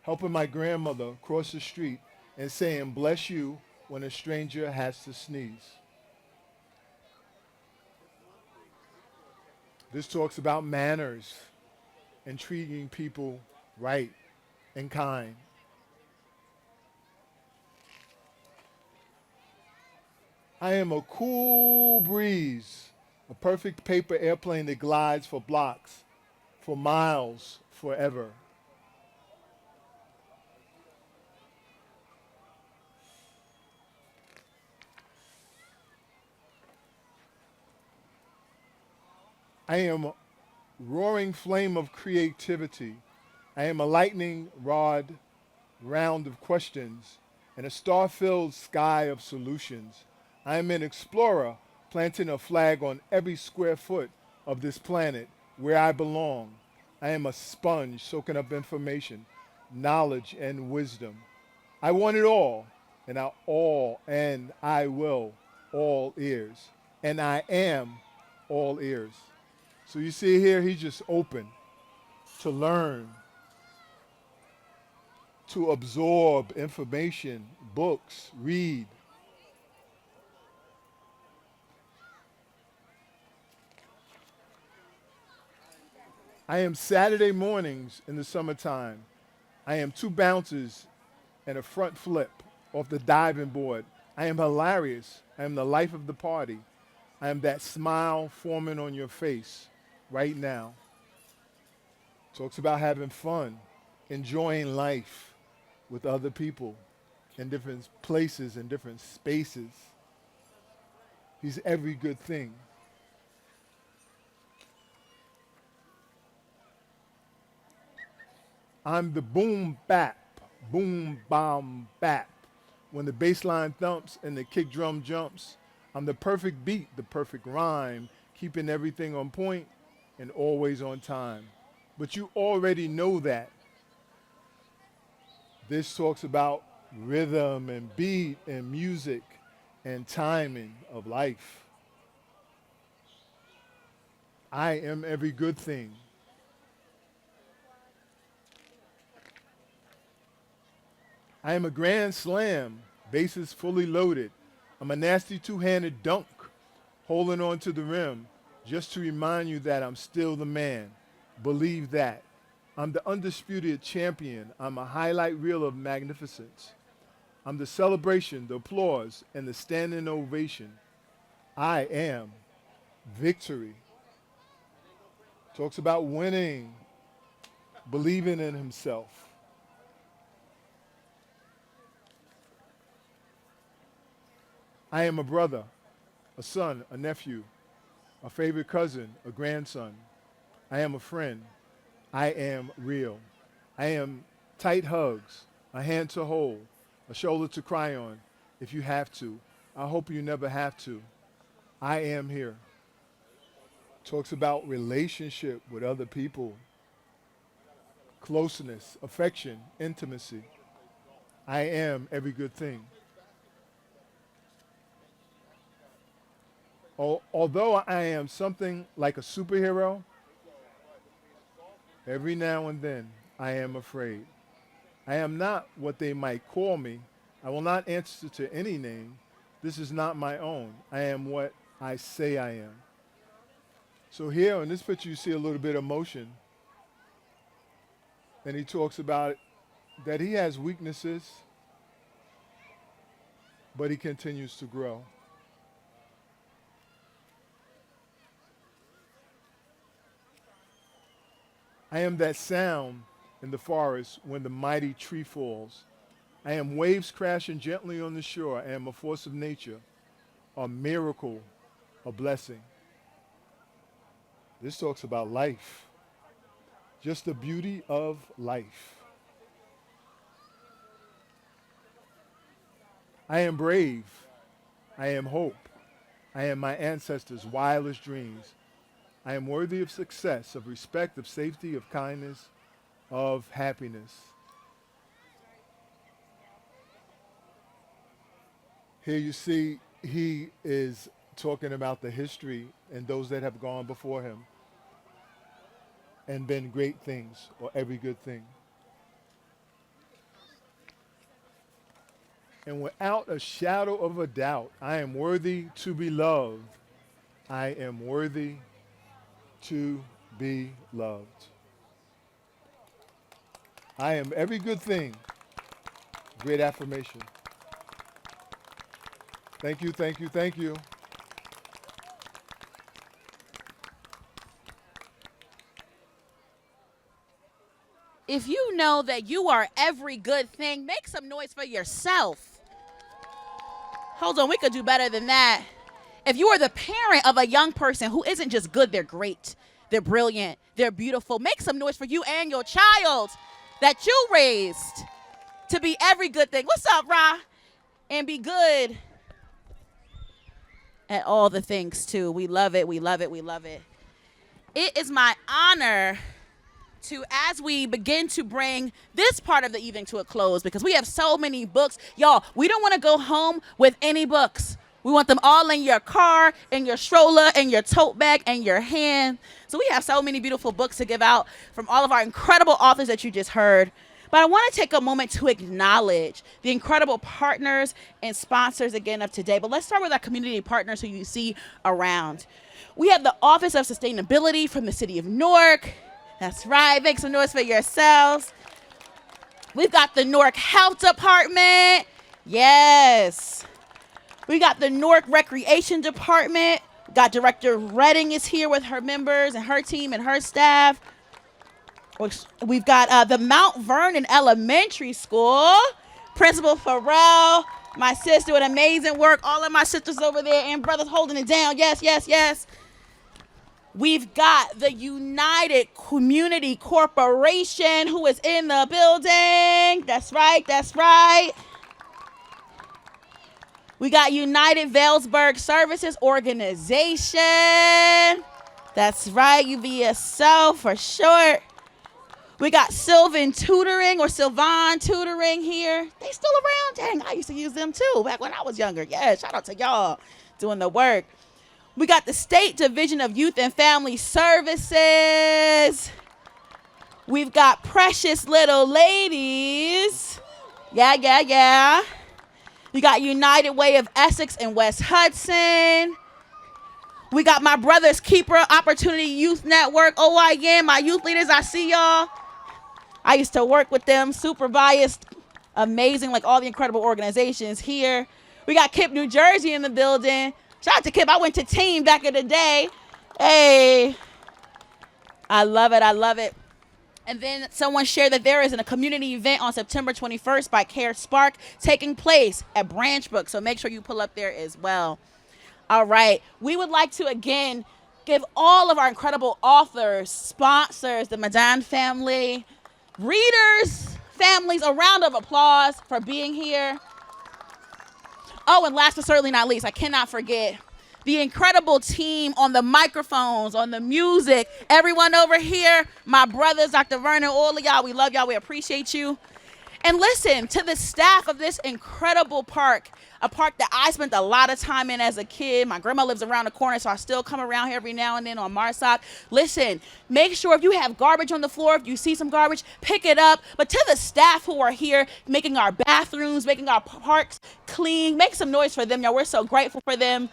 helping my grandmother cross the street and saying, bless you, when a stranger has to sneeze. This talks about manners and treating people right and kind. I am a cool breeze, a perfect paper airplane that glides for blocks, for miles, forever. I am a roaring flame of creativity. I am a lightning rod round of questions and a star-filled sky of solutions. I am an explorer, planting a flag on every square foot of this planet where I belong. I am a sponge soaking up information, knowledge, and wisdom. I want it all, and I will all ears. And I am all ears. So you see here, he's just open to learn, to absorb information, books, read. I am Saturday mornings in the summertime. I am 2 bounces and a front flip off the diving board. I am hilarious. I am the life of the party. I am that smile forming on your face right now. Talks about having fun, enjoying life with other people in different places and different spaces. He's every good thing. I'm the boom bap, boom bam bap. When the bass line thumps and the kick drum jumps, I'm the perfect beat, the perfect rhyme, keeping everything on point and always on time. But you already know that. This talks about rhythm and beat and music and timing of life. I am every good thing. I am a grand slam, bases fully loaded. I'm a nasty 2-handed dunk, holding on to the rim, just to remind you that I'm still the man. Believe that. I'm the undisputed champion. I'm a highlight reel of magnificence. I'm the celebration, the applause, and the standing ovation. I am victory. Talks about winning, believing in himself. I am a brother, a son, a nephew, a favorite cousin, a grandson. I am a friend. I am real. I am tight hugs, a hand to hold, a shoulder to cry on if you have to. I hope you never have to. I am here. Talks about relationship with other people, closeness, affection, intimacy. I am every good thing. Although I am something like a superhero, every now and then I am afraid. I am not what they might call me. I will not answer to any name. This is not my own. I am what I say I am. So here in this picture you see a little bit of motion. And he talks about that he has weaknesses, but he continues to grow. I am that sound in the forest when the mighty tree falls. I am waves crashing gently on the shore. I am a force of nature, a miracle, a blessing. This talks about life, just the beauty of life. I am brave. I am hope. I am my ancestors' wildest dreams. I am worthy of success, of respect, of safety, of kindness, of happiness. Here you see he is talking about the history and those that have gone before him and been great things or every good thing. And without a shadow of a doubt, I am worthy to be loved. I am worthy to be loved. I am every good thing. Great affirmation. Thank you, thank you, thank you. If you know that you are every good thing, make some noise for yourself. Hold on, we could do better than that. If you are the parent of a young person who isn't just good, they're great, they're brilliant, they're beautiful, make some noise for you and your child that you raised to be every good thing. What's up, Ra? And be good at all the things too. We love it. We love it. We love it. It is my honor to, as we begin to bring this part of the evening to a close, because we have so many books. Y'all, we don't want to go home with any books. We want them all in your car, in your stroller, in your tote bag, in your hand. So we have so many beautiful books to give out from all of our incredible authors that you just heard. But I want to take a moment to acknowledge the incredible partners and sponsors again of today. But let's start with our community partners who you see around. We have the Office of Sustainability from the City of Newark. That's right. Make some noise for yourselves. We've got the Newark Health Department. Yes. We got the Newark Recreation Department. Got Director Redding is here with her members and her team and her staff. We've got the Mount Vernon Elementary School. Principal Farrell, my sister, doing amazing work. All of my sisters over there and brothers holding it down. Yes, yes, yes. We've got the United Community Corporation who is in the building. That's right, that's right. We got United Vailsburg Services Organization. That's right, UVSO for short. We got Sylvan Tutoring or Sylvan Tutoring here. They still around? Dang, I used to use them too back when I was younger. Yeah, shout out to y'all doing the work. We got the State Division of Youth and Family Services. We've got Precious Little Ladies. Yeah, yeah, yeah. We got United Way of Essex and West Hudson. We got my Brother's Keeper Opportunity Youth Network, OIN, my youth leaders, I see y'all. I used to work with them, super biased, amazing, like all the incredible organizations here. We got KIPP New Jersey in the building. Shout out to KIPP. I went to team back in the day. Hey, I love it. I love it. And then someone shared that there is a community event on September 21st by Care Spark taking place at Branch Brook. So make sure you pull up there as well. All right. We would like to, again, give all of our incredible authors, sponsors, the Madan family, readers, families, a round of applause for being here. Oh, and last but certainly not least, I cannot forget the incredible team on the microphones, on the music, everyone over here, my brothers, Dr. Vernon, all of y'all, we love y'all, we appreciate you. And listen, to the staff of this incredible park, a park that I spent a lot of time in as a kid. My grandma lives around the corner, so I still come around here every now and then on Marsoc. Listen, make sure if you have garbage on the floor, if you see some garbage, pick it up. But to the staff who are here, making our bathrooms, making our parks clean, make some noise for them, y'all. We're so grateful for them.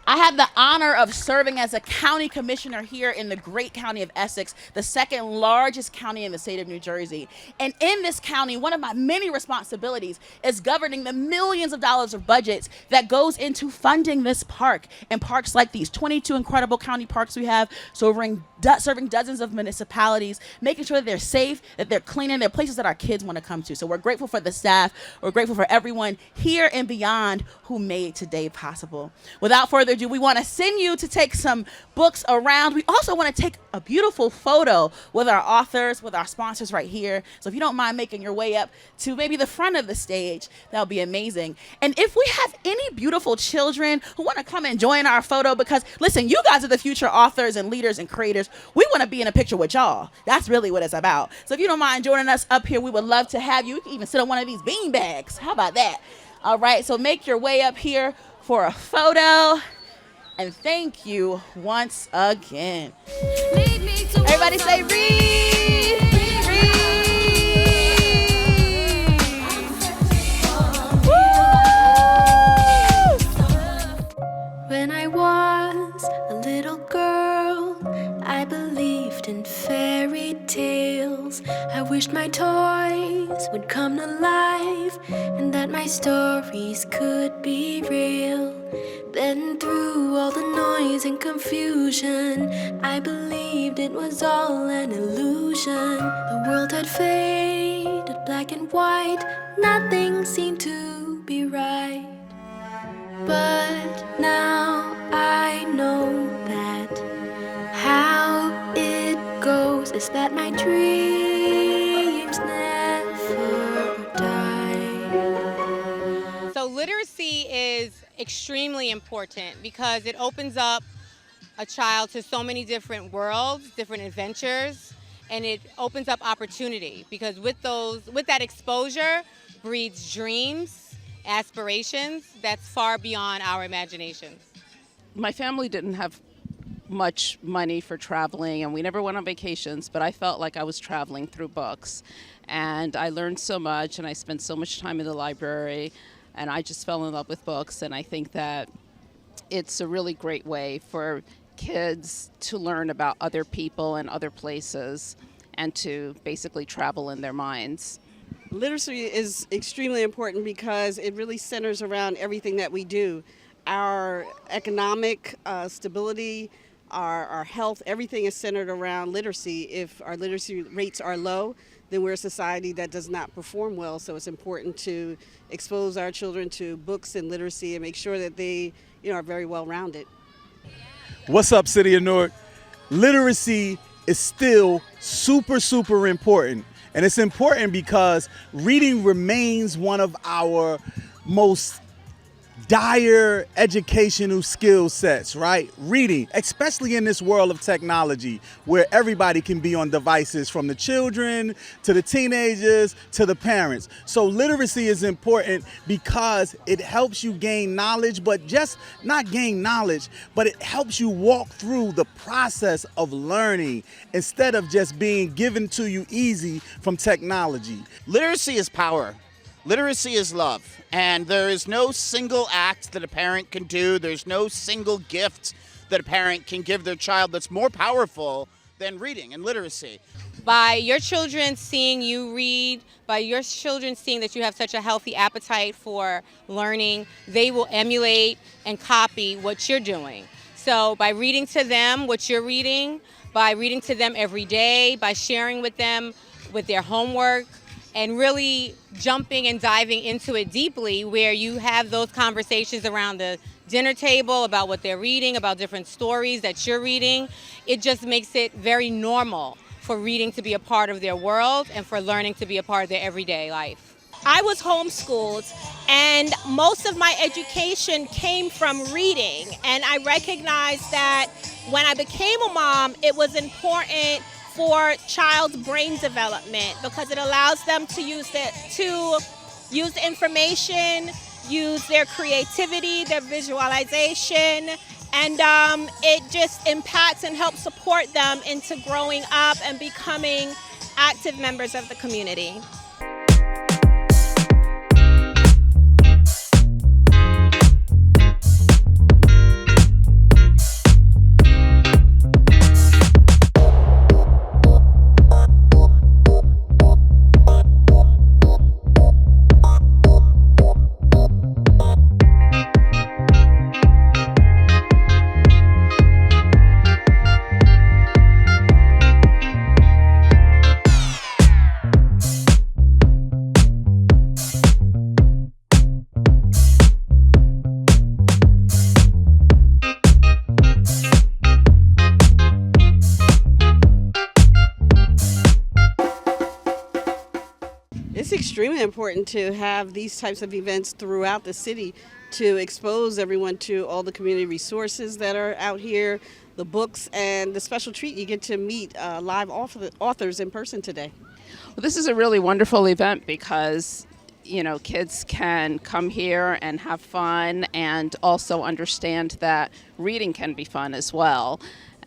I had the honor of serving as a county commissioner here in the great county of Essex, the second largest county in the state of New Jersey. And in this county, one of my many responsibilities is governing the millions of dollars of budgets that goes into funding this park and parks like these 22 incredible county parks we have, serving dozens of municipalities, making sure that they're safe, that they're clean, and they're places that our kids want to come to. So we're grateful for the staff. We're grateful for everyone here and beyond who made today possible. Without further ado, we want to send you to take some books around. We also want to take a beautiful photo with our authors, with our sponsors right here. So if you don't mind making your way up to maybe the front of the stage, that would be amazing. And if we have any beautiful children who want to come and join our photo, because listen, you guys are the future authors and leaders and creators. We want to be in a picture with y'all. That's really what it's about. So if you don't mind joining us up here, we would love to have you. You can even sit on one of these bean bags. How about that? All right, so make your way up here for a photo. And thank you once again. Everybody say read, When I was a little girl, I believed in fairy tales. I wished my toys would come to life and that my stories could be real. Then through all the noise and confusion, I believed it was all an illusion. The world had faded black and white, nothing seemed to be right. But now I know that how it goes is that my dreams never die. So Literacy is extremely important because it opens up a child to so many different worlds, different adventures, and it opens up opportunity because with that exposure breeds dreams, aspirations that's far beyond our imaginations. My family didn't have much money for traveling, and we never went on vacations, but I felt like I was traveling through books. And I learned so much, and I spent so much time in the library, and I just fell in love with books. And I think that it's a really great way for kids to learn about other people and other places and to basically travel in their minds. Literacy is extremely important because it really centers around everything that we do. Our economic stability, our health, everything is centered around literacy. If our literacy rates are low, then we're a society that does not perform well. So it's important to expose our children to books and literacy and make sure that they, are very well rounded. What's up, City of Newark? Literacy is still super, super important. And it's important because reading remains one of our most dire educational skill sets, right? Reading, especially in this world of technology where everybody can be on devices, from the children to the teenagers to the parents. So literacy is important because it helps you gain knowledge, but just not gain knowledge, but it helps you walk through the process of learning instead of just being given to you easy from technology. Literacy is power. Literacy is love, and there is no single act that a parent can do. There's no single gift that a parent can give their child that's more powerful than reading and literacy. By your children seeing you read, by your children seeing that you have such a healthy appetite for learning, they will emulate and copy what you're doing. So by reading to them what you're reading, by reading to them every day, by sharing with them with their homework, and really jumping and diving into it deeply, where you have those conversations around the dinner table about what they're reading, about different stories that you're reading. It just makes it very normal for reading to be a part of their world and for learning to be a part of their everyday life. I was homeschooled, and most of my education came from reading. And I recognized that when I became a mom, it was important for child's brain development because it allows them to use information, use their creativity, their visualization, and it just impacts and helps support them into growing up and becoming active members of the community. It's extremely important to have these types of events throughout the city to expose everyone to all the community resources that are out here, the books, and the special treat you get to meet live authors in person today. Well, this is a really wonderful event because, kids can come here and have fun and also understand that reading can be fun as well.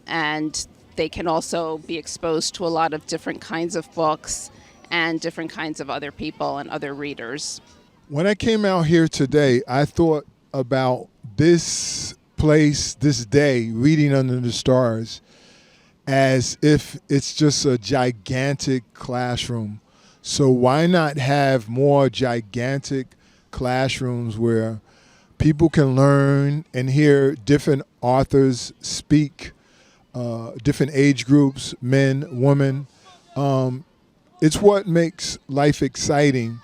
And they can also be exposed to a lot of different kinds of books and different kinds of other people and other readers. When I came out here today, I thought about this place, this day, Reading Under the Stars, as if it's just a gigantic classroom. So why not have more gigantic classrooms where people can learn and hear different authors speak, different age groups, men, women. It's what makes life exciting.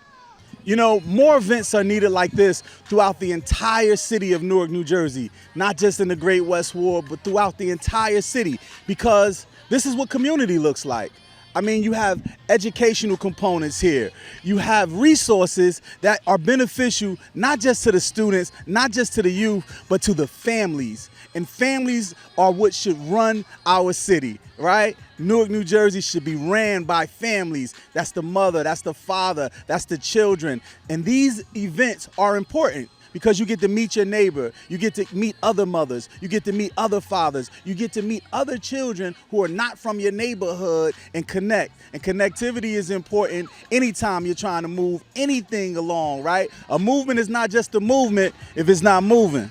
More events are needed like this throughout the entire city of Newark, New Jersey, not just in the Great West Ward, but throughout the entire city, because this is what community looks like. I mean, you have educational components here. You have resources that are beneficial not just to the students, not just to the youth, but to the families. And families are what should run our city, right? Newark, New Jersey should be ran by families. That's the mother, that's the father, that's the children. And these events are important because you get to meet your neighbor, you get to meet other mothers, you get to meet other fathers, you get to meet other children who are not from your neighborhood and connect. And connectivity is important anytime you're trying to move anything along, right? A movement is not just a movement if it's not moving.